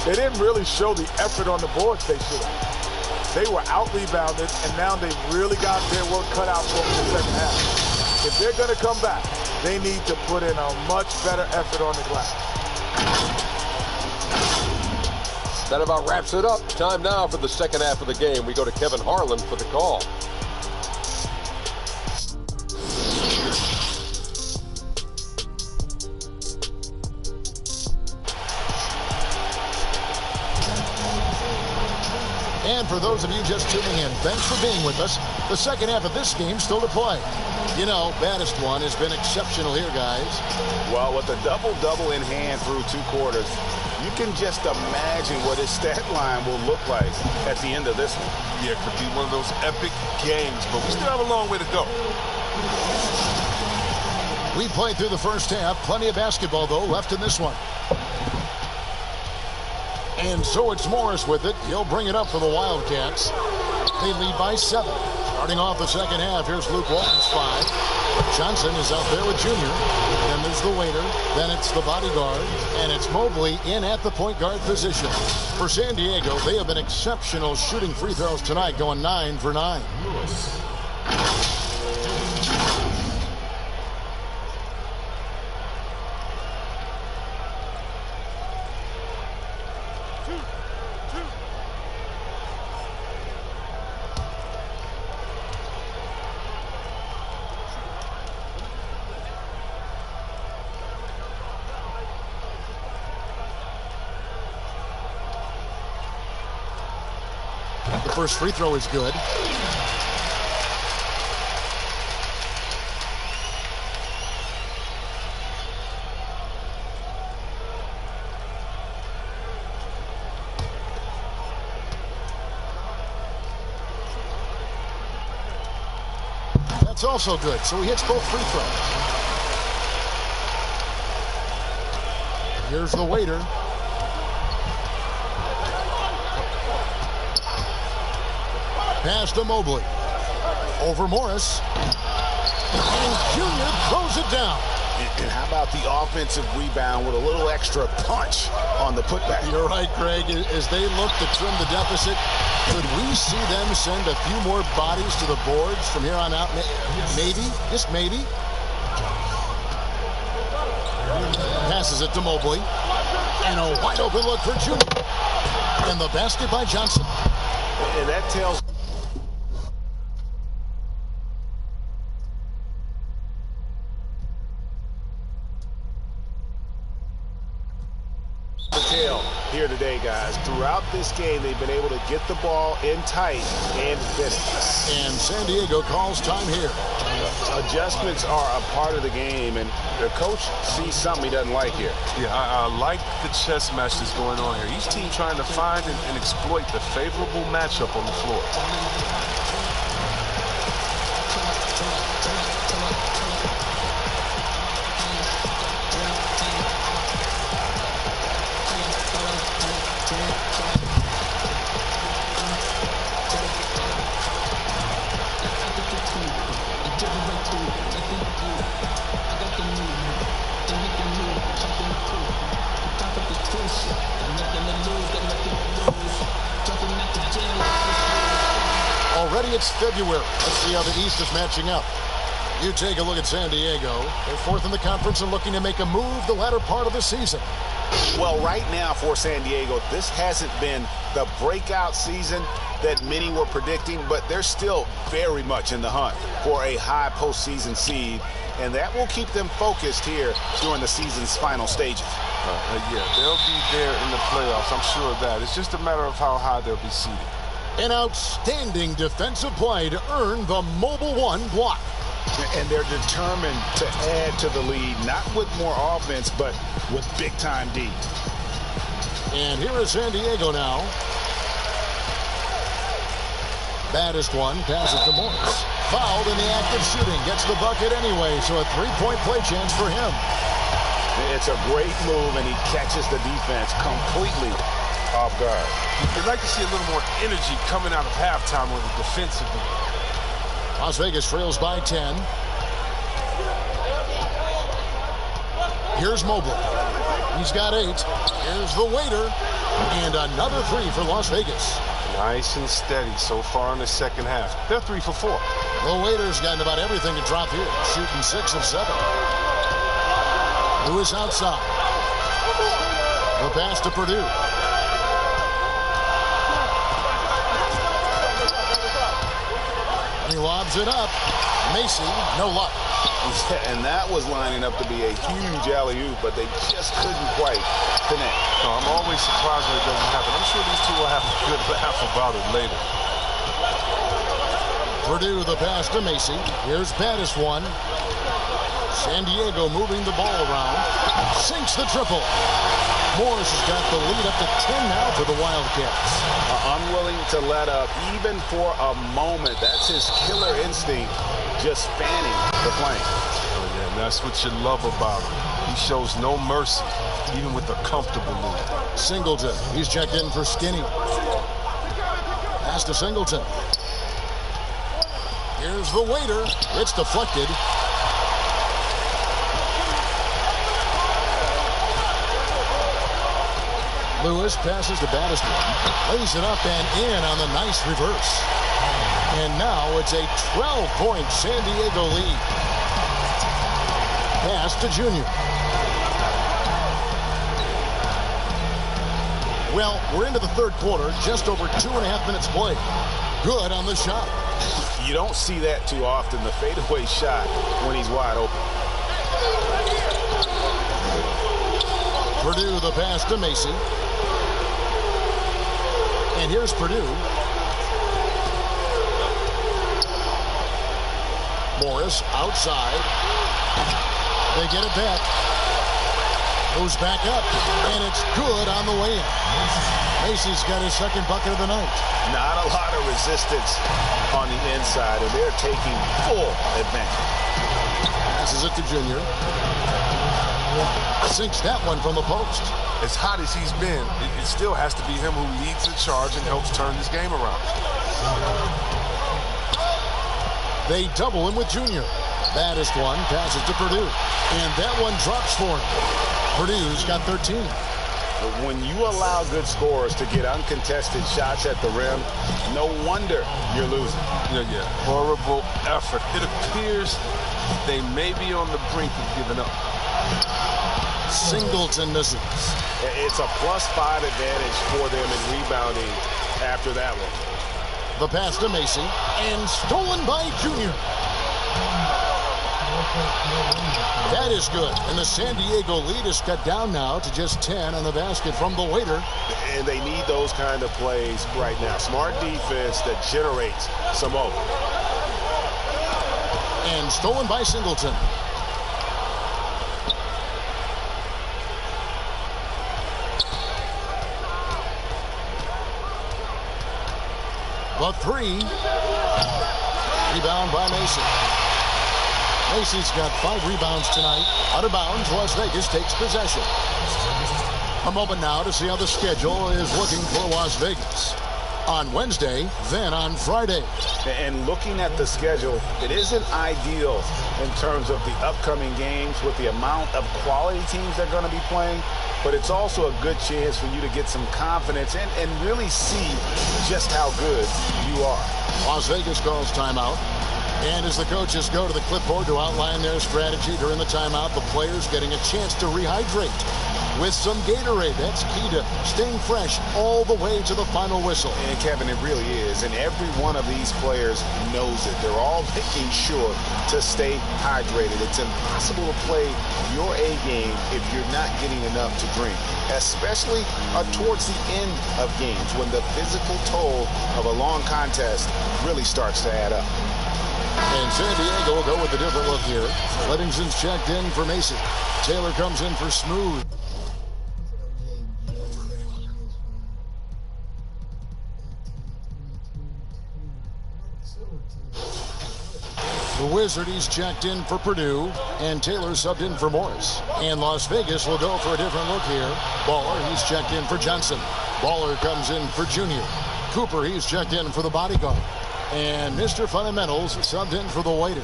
They didn't really show the effort on the boards they should have. They were out-rebounded, and now they really got their work cut out for them in the second half. If they're going to come back, they need to put in a much better effort on the glass. That about wraps it up. Time now for the second half of the game. We go to Kevin Harlan for the call. And for those of you just tuning in, thanks for being with us. The second half of this game still to play. You know, baddest one has been exceptional here, guys. Well, with a double-double in hand through 2 quarters, you can just imagine what his stat line will look like at the end of this one. Yeah, it could be one of those epic games, but we still have a long way to go. We played through the first half. Plenty of basketball, though, left in this one. And so it's Morris with it. He'll bring it up for the Wildcats. They lead by 7. Starting off the second half, here's Luke Walton's 5. Johnson is out there with Junior. Then there's the waiter. Then it's the bodyguard. And it's Mobley in at the point guard position. For San Diego, they have been exceptional shooting free throws tonight, going 9 for 9. The first free throw is good. That's also good. So he hits both free throws. Here's the waiter. Pass to Mobley. Over Morris. And Junior throws it down. And how about the offensive rebound with a little extra punch on the putback? You're right, Craig. As they look to trim the deficit, could we see them send a few more bodies to the boards from here on out? Maybe. Just maybe. Passes it to Mobley. And a wide open look for Junior. And the basket by Johnson. And that tells... here today, guys. Throughout this game, they've been able to get the ball in tight and finish. And San Diego calls time here. Adjustments are a part of the game, and the coach sees something he doesn't like here. Yeah, I like the chess match that's going on here. Each team trying to find and exploit the favorable matchup on the floor. Already it's February. Let's see how the East is matching up. You take a look at San Diego. They're 4th in the conference and looking to make a move the latter part of the season. Well, right now for San Diego, this hasn't been the breakout season that many were predicting, but they're still very much in the hunt for a high postseason seed, and that will keep them focused here during the season's final stages. Yeah, they'll be there in the playoffs. I'm sure of that. It's just a matter of how high they'll be seeded. An outstanding defensive play to earn the Mobile One block. And they're determined to add to the lead, not with more offense, but with big-time D. And here is San Diego now. Baddest one passes to Morris. Fouled in the act of shooting. Gets the bucket anyway, so a three-point play chance for him. It's a great move, and he catches the defense completely off guard. You'd like to see a little more energy coming out of halftime with the defensive end. Las Vegas trails by 10. Here's Mobley. He's got 8. Here's the waiter. And another 3 for Las Vegas. Nice and steady so far in the second half. They're 3 for 4. The waiter's gotten about everything to drop here. Shooting 6 of 7. Lewis outside. The pass to Purdue. He lobs it up. Macy, no luck. And that was lining up to be a huge alley-oop, but they just couldn't quite connect. I'm always surprised when it doesn't happen. I'm sure these two will have a good laugh about it later. Purdue the pass to Macy. Here's Baddest one. San Diego moving the ball around. Sinks the triple. Morris has got the lead up to 10 now for the Wildcats. Unwilling to let up even for a moment. That's his killer instinct, just fanning the flame. Oh, yeah, and that's what you love about him. He shows no mercy, even with a comfortable lead. Singleton, he's checked in for Skinny. Pass to Singleton. Here's the waiter. It's deflected. Lewis passes to Baddest one. Lays it up and in on the nice reverse. And now it's a 12-point San Diego lead. Pass to Junior. Well, we're into the third quarter, just over 2.5 minutes played. Good on the shot. You don't see that too often, the fadeaway shot when he's wide open. Purdue the pass to Macy. And here's Purdue. Morris outside. They get it back. Goes back up. And it's good on the way in. Macy's got his second bucket of the night. Not a lot of resistance on the inside, and they're taking full advantage. Passes it to Junior. Sinks that one from the post. As hot as he's been, it still has to be him who leads the charge and helps turn this game around. They double him with Junior. Baddest one passes to Purdue. And that one drops for him. Purdue's got 13. But when you allow good scorers to get uncontested shots at the rim, no wonder you're losing. Yeah. Horrible effort. It appears they may be on the brink of giving up. Singleton misses. It's a +5 advantage for them in rebounding after that one. The pass to Macy, and stolen by Junior. That is good, and the San Diego lead is cut down now to just 10 on the basket from the waiter. And they need those kind of plays right now. Smart defense that generates some open. And stolen by Singleton. The 3. Rebound by Macy. Macy's got 5 rebounds tonight. Out of bounds, Las Vegas takes possession. A moment now to see how the schedule is looking for Las Vegas. On Wednesday, then on Friday. And looking at the schedule, it isn't ideal in terms of the upcoming games with the amount of quality teams they're going to be playing. But it's also a good chance for you to get some confidence and really see just how good you are. Las Vegas calls timeout. And as the coaches go to the clipboard to outline their strategy during the timeout, the players getting a chance to rehydrate with some Gatorade. That's key to staying fresh all the way to the final whistle. And Kevin, it really is. And every one of these players knows it. They're all making sure to stay hydrated. It's impossible to play your A game if you're not getting enough to drink, especially towards the end of games when the physical toll of a long contest really starts to add up. And San Diego will go with a different look here. Livingston's checked in for Macy. Taylor comes in for Smooth. The Wizard, he's checked in for Purdue, and Taylor subbed in for Morris. And Las Vegas will go for a different look here. Baller, he's checked in for Johnson. Baller comes in for Junior. Cooper, he's checked in for the bodyguard. And Mr. Fundamentals subbed in for the waiter.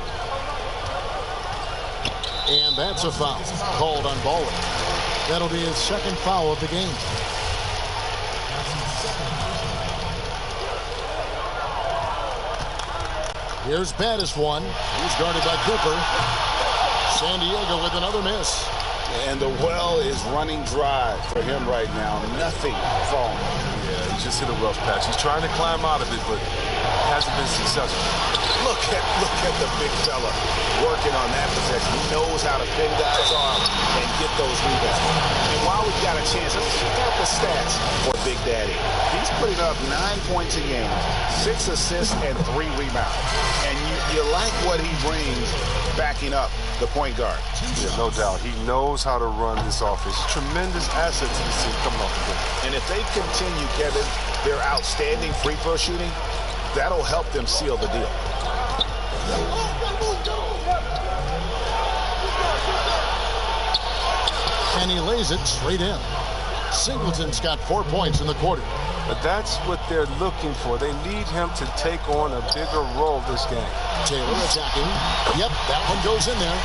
And that's a foul called on Baller. That'll be his second foul of the game. Here's baddest one. He's guarded by Cooper. San Diego with another miss. And the well is running dry for him right now. Nothing falling. Yeah, he just hit a rough patch. He's trying to climb out of it, but hasn't been successful. Look at the big fella working on that possession. He knows how to pin guys off and get those rebounds. And while we've got a chance, let's check out the stats for Big Daddy. He's putting up 9 points a game, 6 assists, and 3 rebounds. And you like what he brings backing up the point guard. Yeah, no doubt. He knows how to run this offense. Tremendous asset to this team coming off the bench. And if they continue, Kevin, their outstanding free throw shooting, that'll help them seal the deal. And he lays it straight in. Singleton's got 4 points in the quarter. But that's what they're looking for. They need him to take on a bigger role this game. Taylor attacking. Yep, that one goes in there.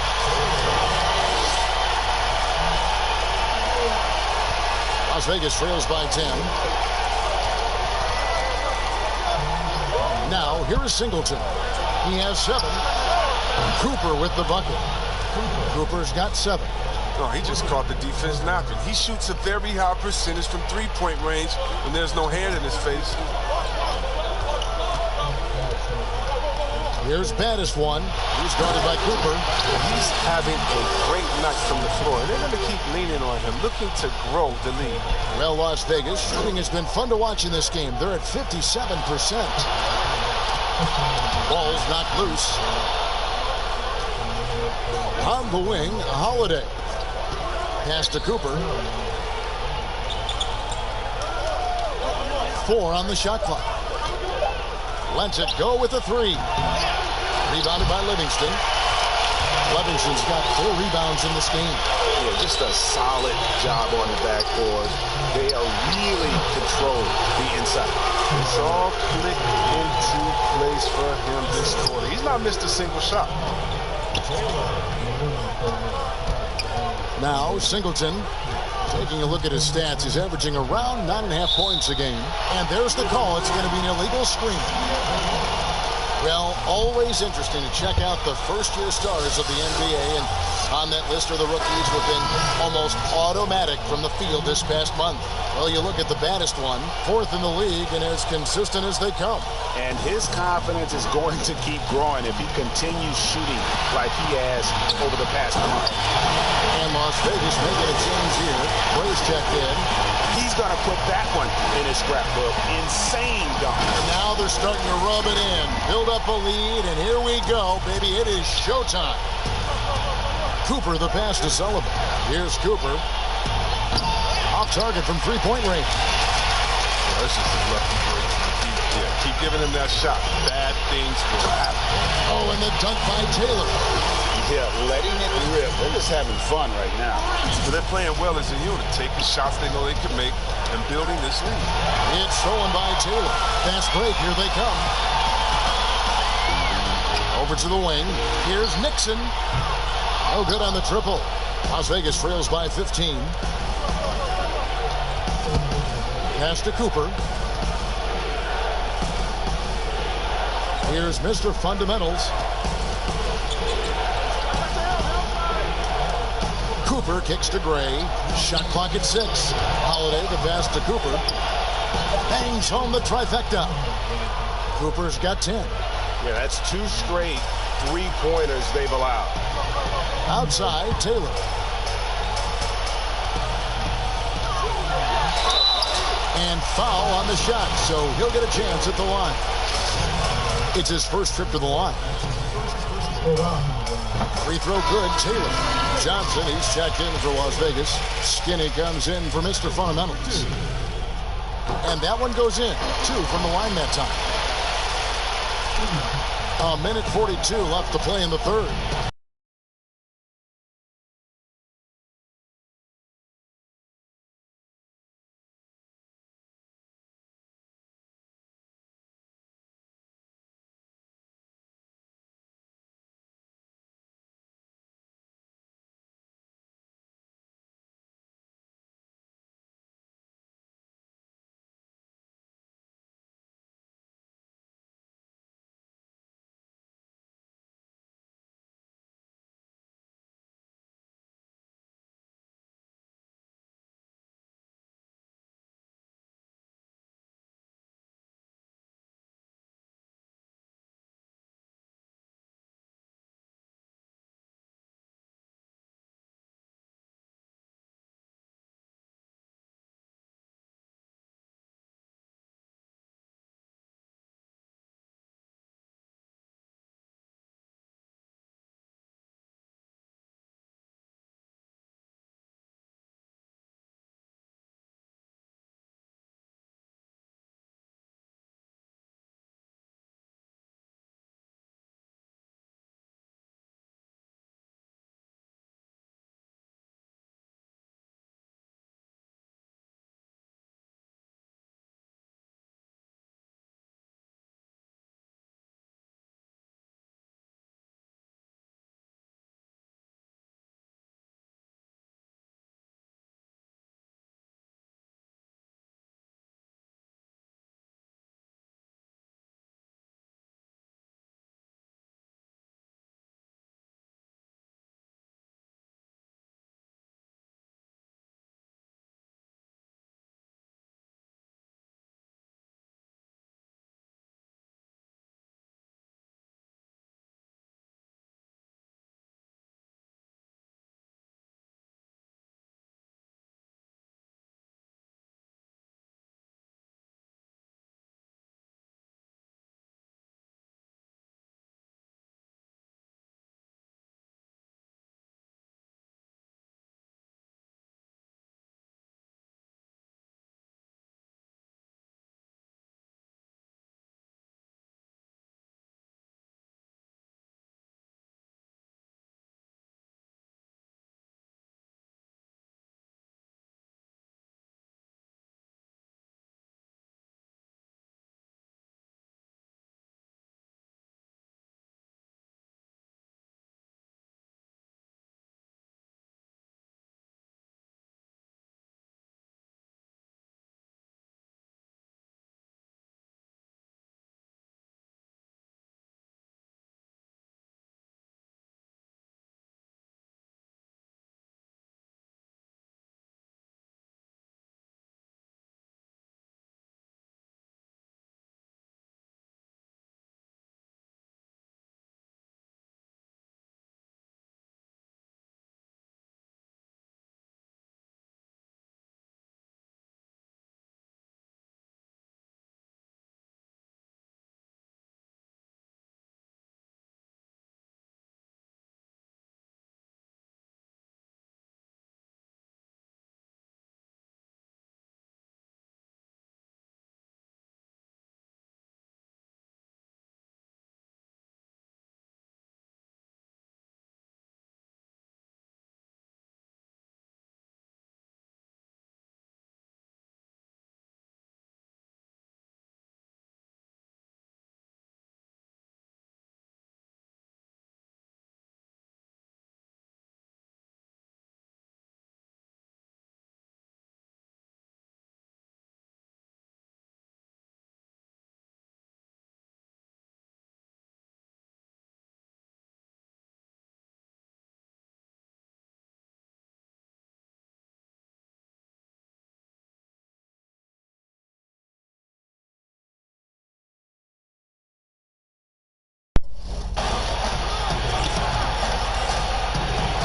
Las Vegas trails by 10. Now, here is Singleton. He has 7. Cooper with the bucket. Cooper's got 7. No, he just caught the defense napping. He shoots a very high percentage from three-point range when there's no hand in his face. Here's baddest one. He's guarded by Cooper. He's having a great night from the floor, and they're going to keep leaning on him, looking to grow the lead. Well, Las Vegas, shooting has been fun to watch in this game. They're at 57%. Ball's knocked loose. On the wing, Holiday. Pass to Cooper. 4 on the shot clock. Lets it go with a 3. Rebounded by Livingston. Livingston's got 4 rebounds in this game. Yeah, just a solid job on the backboard. They are really controlling the inside. It's all clicked into place for him this quarter. He's not missed a single shot. Now, Singleton, taking a look at his stats, he's averaging around 9.5 points a game. And there's the call. It's going to be an illegal screen. Well, always interesting to check out the first-year stars of the NBA, and on that list are the rookies who have been almost automatic from the field this past month. Well, you look at the baddest one, 4th in the league, and as consistent as they come. And his confidence is going to keep growing if he continues shooting like he has over the past month. And Las Vegas making a change here. Blaze checked in. He's going to put that one in his scrapbook. Insane dunk. And now they're starting to rub it in. Build up a lead, and here we go, baby. It is showtime. Cooper, the pass to Sullivan. Here's Cooper. Off target from three-point range. Well, that's just a lucky break. Keep giving him that shot. Bad things will happen. Oh, and the dunk by Taylor. Yeah, letting it rip. They're just having fun right now. So they're playing well as a unit, taking shots they know they can make and building this lead. It's stolen by Taylor. Fast break. Here they come. Over to the wing. Here's Nixon. No good on the triple. Las Vegas trails by 15. Pass to Cooper. Here's Mr. Fundamentals. Cooper kicks to Gray. Shot clock at 6. Holiday, the pass to Cooper. Bangs home the trifecta. Cooper's got 10. Yeah, that's 2 straight three-pointers they've allowed. Outside, Taylor. And foul on the shot, so he'll get a chance at the line. It's his first trip to the line. Free throw good, Taylor. Johnson, he's checked in for Las Vegas. Skinny comes in for Mr. Fundamentals. And that one goes in. 2 from the line that time. A minute 42 left to play in the third.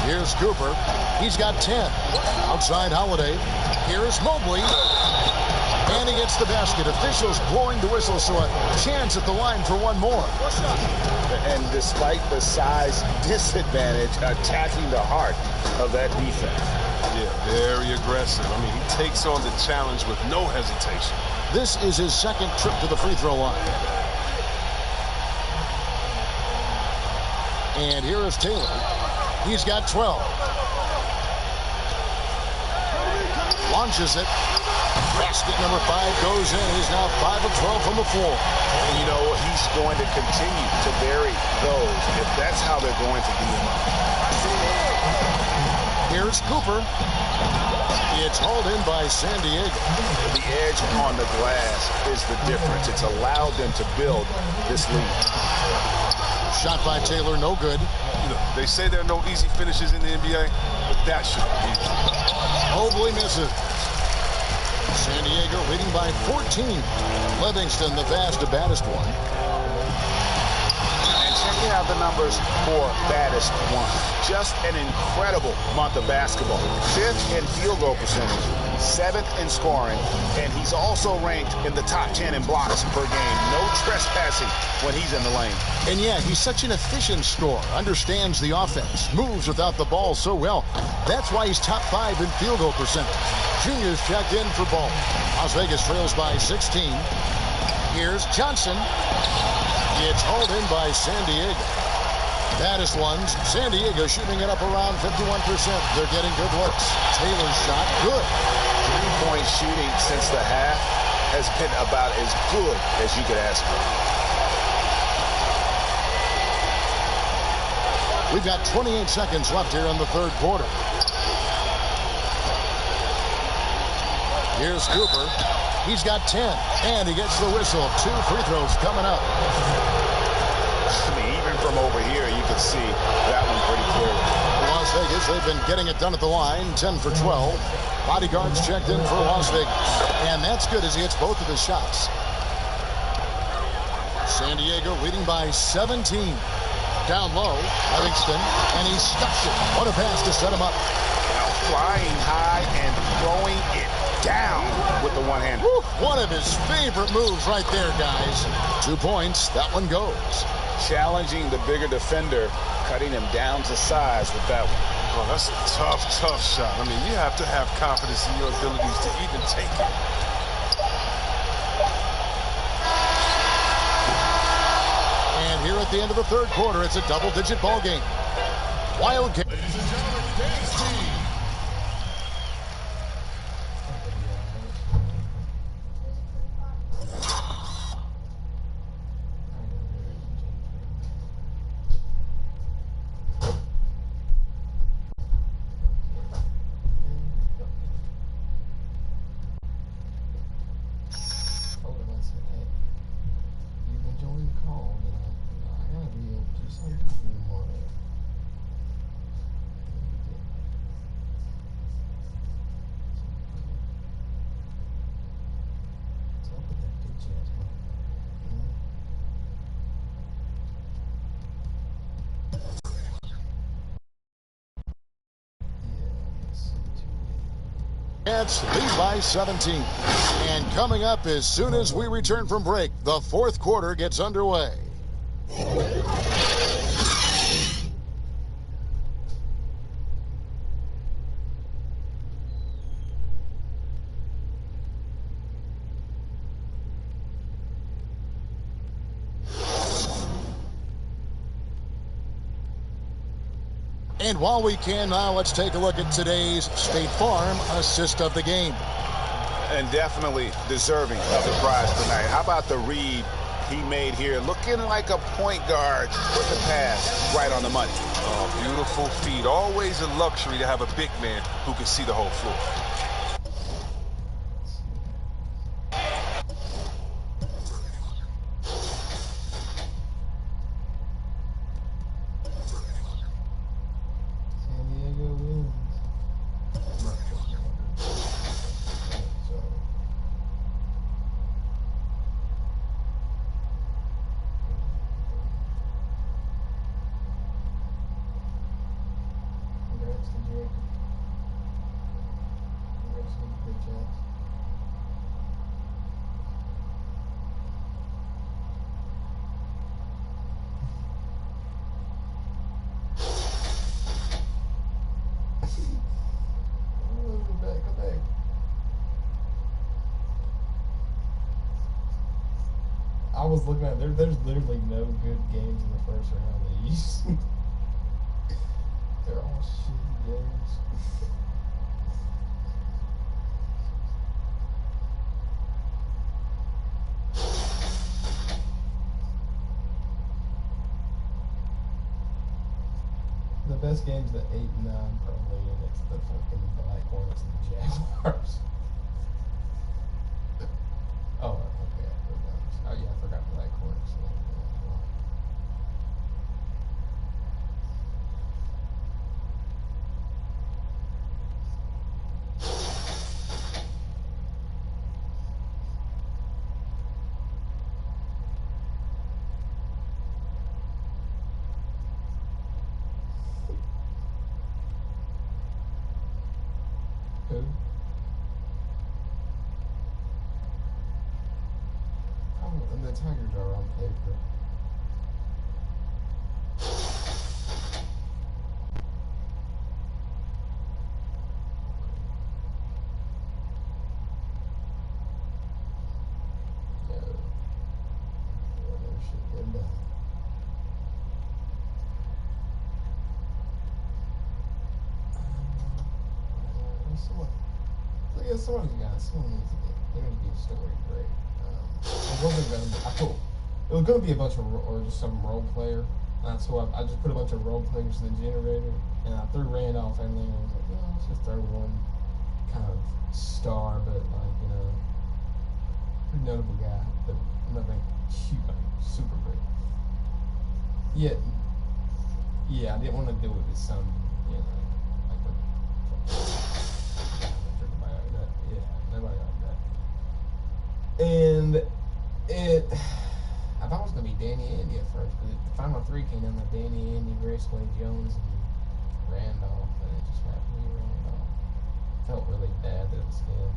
Here's Cooper. He's got 10. Outside Holiday. Here's Mobley. And he gets the basket. Officials blowing the whistle, so a chance at the line for one more. And despite the size disadvantage, attacking the heart of that defense. Yeah, very aggressive. I mean, he takes on the challenge with no hesitation. This is his second trip to the free throw line. And here is Taylor. He's got 12. Launches it. Basket number 5 goes in. He's now 5 of 12 from the floor. And you know, he's going to continue to vary those if that's how they're going to do him. Here's Cooper. It's hauled in by San Diego. The edge on the glass is the difference. It's allowed them to build this lead. Shot by Taylor, no good. You know, they say there are no easy finishes in the NBA, but that should be easy. Mobley misses. San Diego leading by 14. Livingston, the baddest one. And checking out the numbers for baddest one. Just an incredible month of basketball. 5th in field goal percentage, 7th in scoring, and he's also ranked in the top 10 in blocks per game. No trespassing when he's in the lane. And yeah, he's such an efficient scorer. Understands the offense. Moves without the ball so well. That's why he's top 5 in field goal percentage. Junior's checked in for ball. Las Vegas trails by 16. Here's Johnson. It's hauled in by San Diego. Baddest ones, San Diego shooting it up around 51%. They're getting good looks. Taylor's shot, good. 3-point shooting since the half has been about as good as you could ask for. We've got 28 seconds left here in the third quarter. Here's Cooper. He's got 10, and he gets the whistle. 2 free throws coming up. I mean, even from over here, you can see that one pretty clearly. Las Vegas, they've been getting it done at the line, 10 for 12. Bodyguards checked in for Las Vegas, and that's good as he hits both of his shots. San Diego leading by 17. Down low, Livingston, and he stuffs it. What a pass to set him up. Now flying high and throwing it down with the one-hand. One of his favorite moves right there, guys. 2 points, that one goes. Challenging the bigger defender, cutting him down to size with that one. Oh, that's a tough shot. I mean, you have to have confidence in your abilities to even take it. And here at the end of the third quarter, it's a double-digit ball game. Wildcats. Ladies and gentlemen, today's team. Cats lead by 17. And coming up as soon as we return from break, the fourth quarter gets underway. And while we can now, let's take a look at today's State Farm assist of the game. And definitely deserving of the prize tonight. How about the read he made here? Looking like a point guard with the pass right on the money. Oh, beautiful feed. Always a luxury to have a big man who can see the whole floor. I was looking at there's literally no good games in the first round of the East. They're all shitty games. The best game's the 8 and 9 probably, and it's the fucking Black Hornets and the Jaguars. Oh, okay, I forgot. Oh yeah, I forgot Black Hornets. Who? Oh, and the Tigers are on paper. No. Yeah, their shit get done. Someone needs to get. There needs to be a story break. It wasn't gonna be. I thought it was gonna be a bunch of or just some role player. That's why I just put a bunch of role players in the generator, and I threw Randolph in there. And I was like, well, let's just throw one kind of star, but like pretty notable guy, but nothing huge, like super great. Yeah, I didn't want to do it with some, like nobody like that. And I thought it was gonna be Danny Andy at first, but the final three came down to Danny Andy, Graceway Jones, and Randolph, and it just happened to be Randolph. Felt really bad that it was him.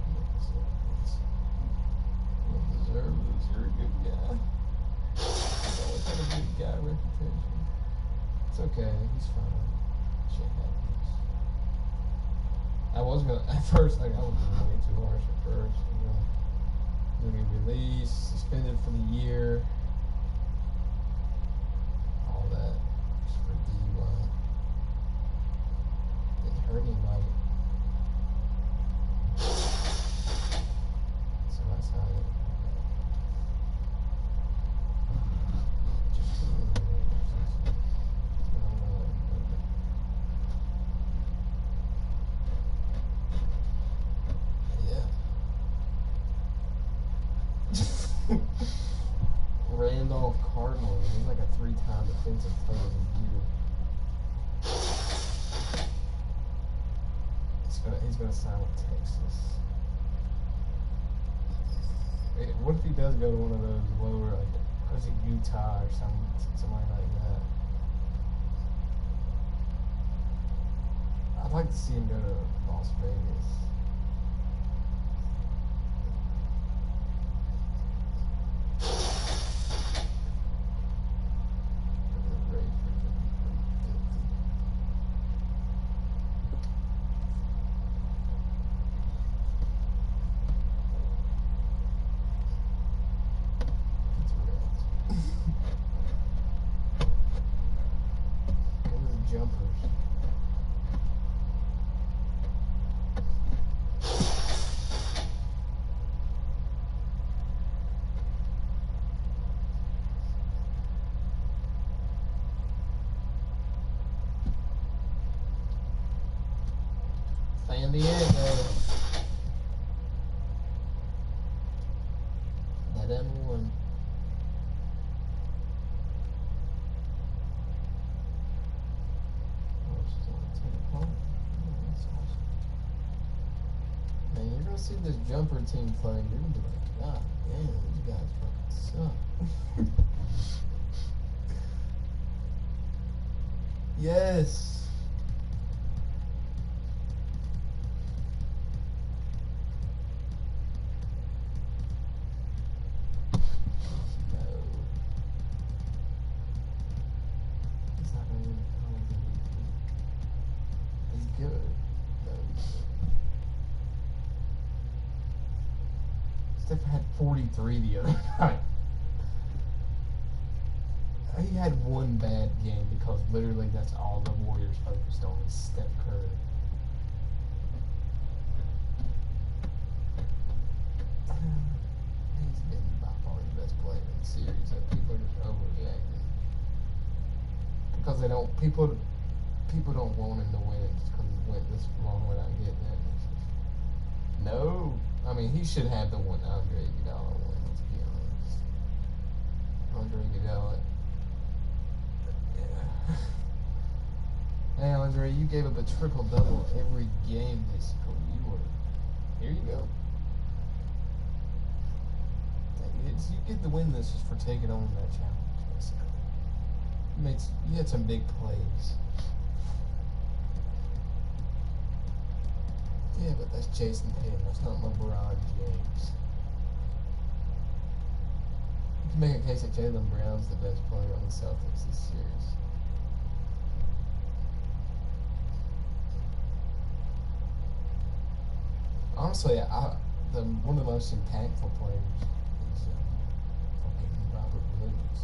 You don't deserve this. You're a good guy. He's always had a good guy reputation. It's okay. He's fine. Shit happens. I was gonna at first. I was way too harsh at first. He's gonna be released, suspended for the year. All that just for DUI. Didn't hurt anybody. So that's how it. Randolph Cardinal, he's like a 3-time defensive player of the year. He's gonna sign with Texas. What if he does go to one of those lower, like, was it Utah or somebody like that? I'd like to see him go to Las Vegas. Jumpers. San Diego. That M1. Man, you're gonna see this jumper team play, you're gonna be like, God damn, these guys fucking suck. Yes. Steph had 43 the other night. he had one bad game because literally that's all the Warriors focused on is Steph Curry. He's been by far the best player in the series. So people are just overreacting because people don't want him to win just because he went this long without getting it. No, I mean he should have the one Andre Iguodala one. Let's be honest. Andre Iguodala. Yeah. Hey Andre, you gave up a triple double every game basically. Here you go. You get the win. This is for taking on that challenge basically. You had some big plays. Yeah, but that's Jason Tatum. That's not LeBron James. You can make a case that Jaylen Brown's the best player on the Celtics this series. Honestly, one of the most impactful players is fucking Robert Williams.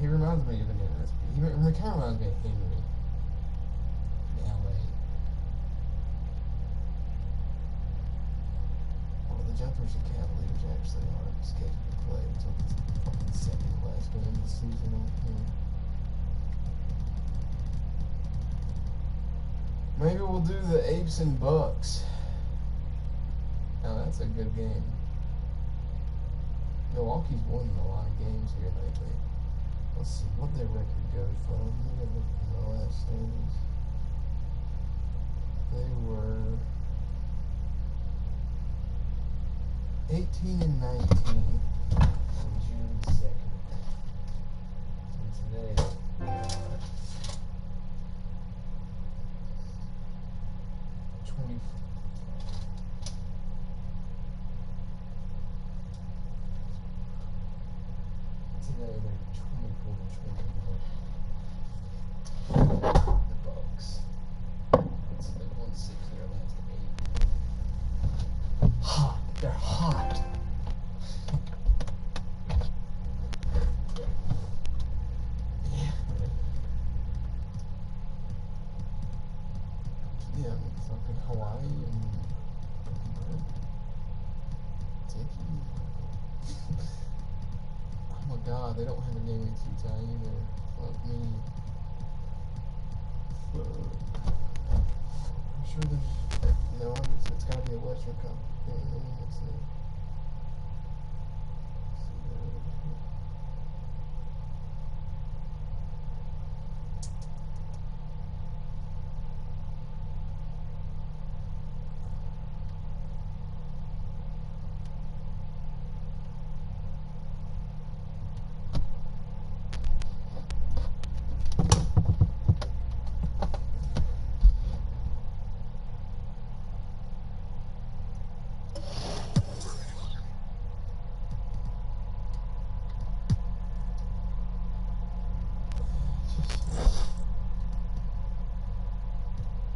He reminds me of an NSBA. He kind of reminds me of Henry. The jumpers and Cavaliers actually aren't scheduled to play until the second last game of the season on here. Maybe we'll do the Apes and Bucks. Now that's a good game. Milwaukee's won a lot of games here lately. Let's see what their record goes from. Let me look at the last standings. They were 18 and 19 on June 2nd. And today, today they're 24 to 21. The Bucks. So they won 6 of their last 8. Hot. They're hot. Yeah, I mean, fucking Hawaii and oh my god, they don't have a game in Utah either. Fuck me. I'm sure there's no, it's gotta be a Western Conference game. Let's see.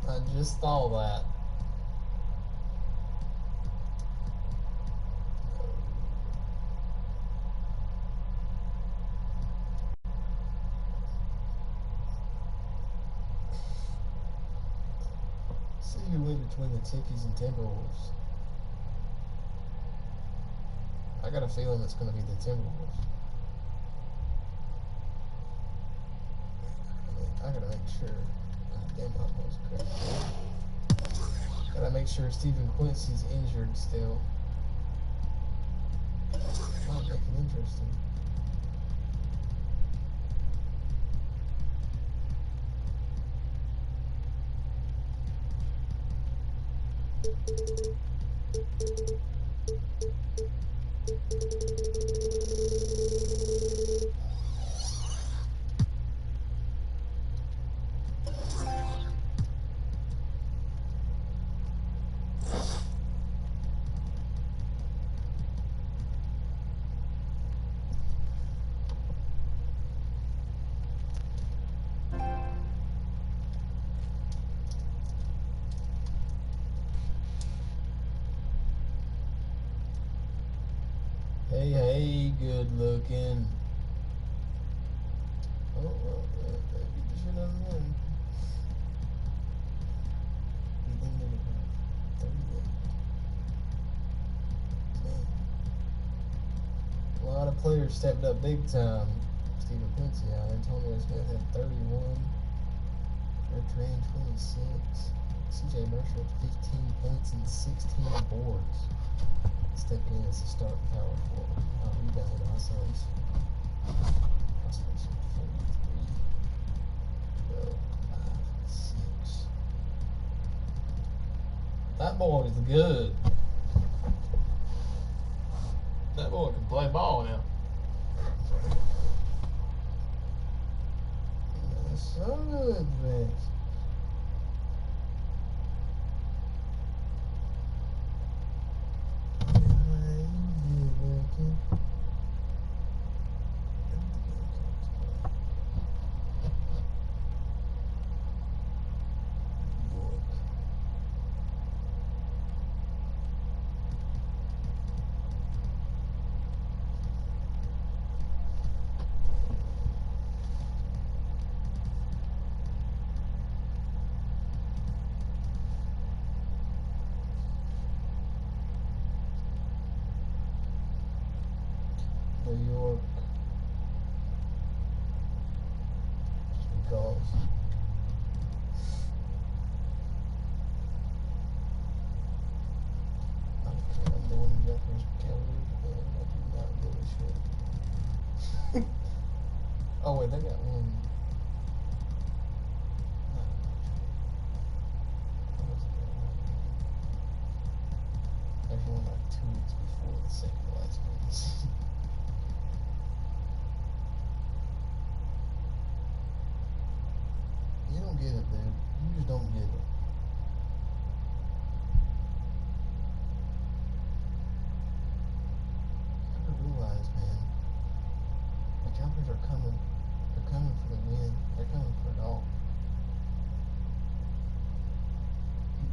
I just saw that. See who went between the Tickies and Timberwolves. I got a feeling it's going to be the Timberwolves. I gotta make sure. Damn, I was correct. Gotta make sure Stephen Quincy's injured still. Might make it interesting. Hey, good looking. Oh, well, they beat the shit out of them. Beat them to 38. Man. A lot of players stepped up big time. Stephen Quincy out. Antonio Smith had 31. Bertrand 26. CJ Mercer had 15 points and 16 boards. Stepped in as a starting power forward. Rebounded Osmonds. Osmonds with 43. Well, 5, 6. That boy is good. That boy can play ball now. That's so good, man. New York. Just because. Okay, I'm doing Jeffers Cavaliers, and I do not give a shit. Oh wait, they got one. Actually, one like 2 weeks before the second to last one. You don't get it, dude. You just don't get it. You gotta realize, man, the Cowboys are coming. They're coming for the win. They're coming for it all.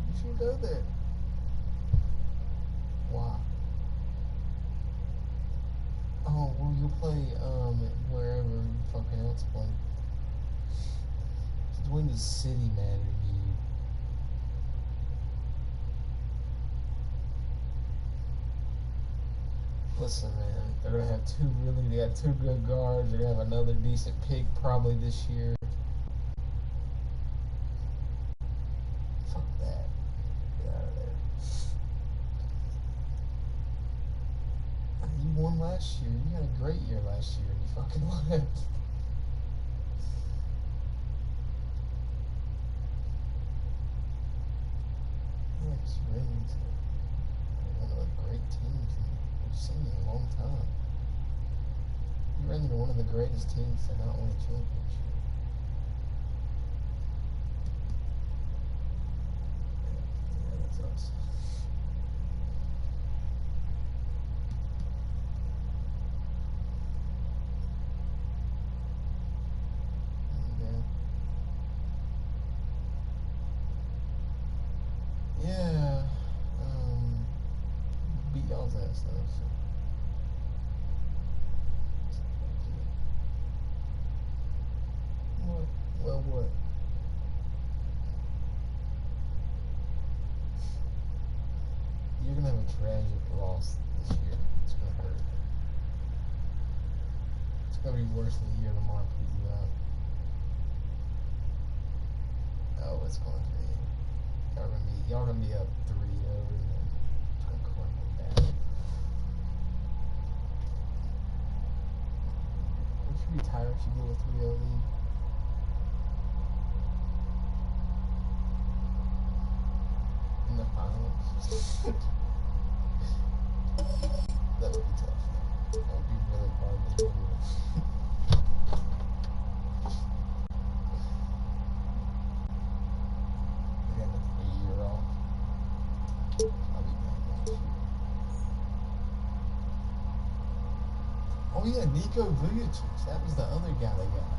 You should go there. Why? Oh, well, you'll play wherever you fucking else play. When does city matter to you? Listen, man, they're gonna have they got 2 good guards. They're gonna have another decent pick probably this year. Fuck that. Get out of there. You won last year. You had a great year last year, and you fucking left. Yes, Remington. One of the great teams we've seen in a long time. You ran into one of the greatest teams to not win a championship. Yeah, that's us. Yeah, beat y'all's ass though. So. What? Well, what? You're gonna have a tragic loss this year. It's gonna hurt. It's gonna be worse than the year Lamar put you out. Oh, it's going to be. Y'all gonna be up 3-0, and then it's gonna crumble down. Would you be tired if you go a 3-0 lead? In the finals? That would be tough. That would be really hard to do. Oh yeah, Nico Vujicic. That was the other guy they got.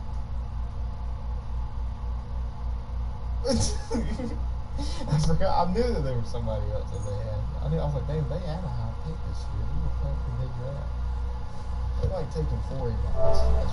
I forgot. I knew that there was somebody else that they had. I was like, damn, they had a high pick this year. Who the fuck did they draft? They like taking 4 rebounds. That's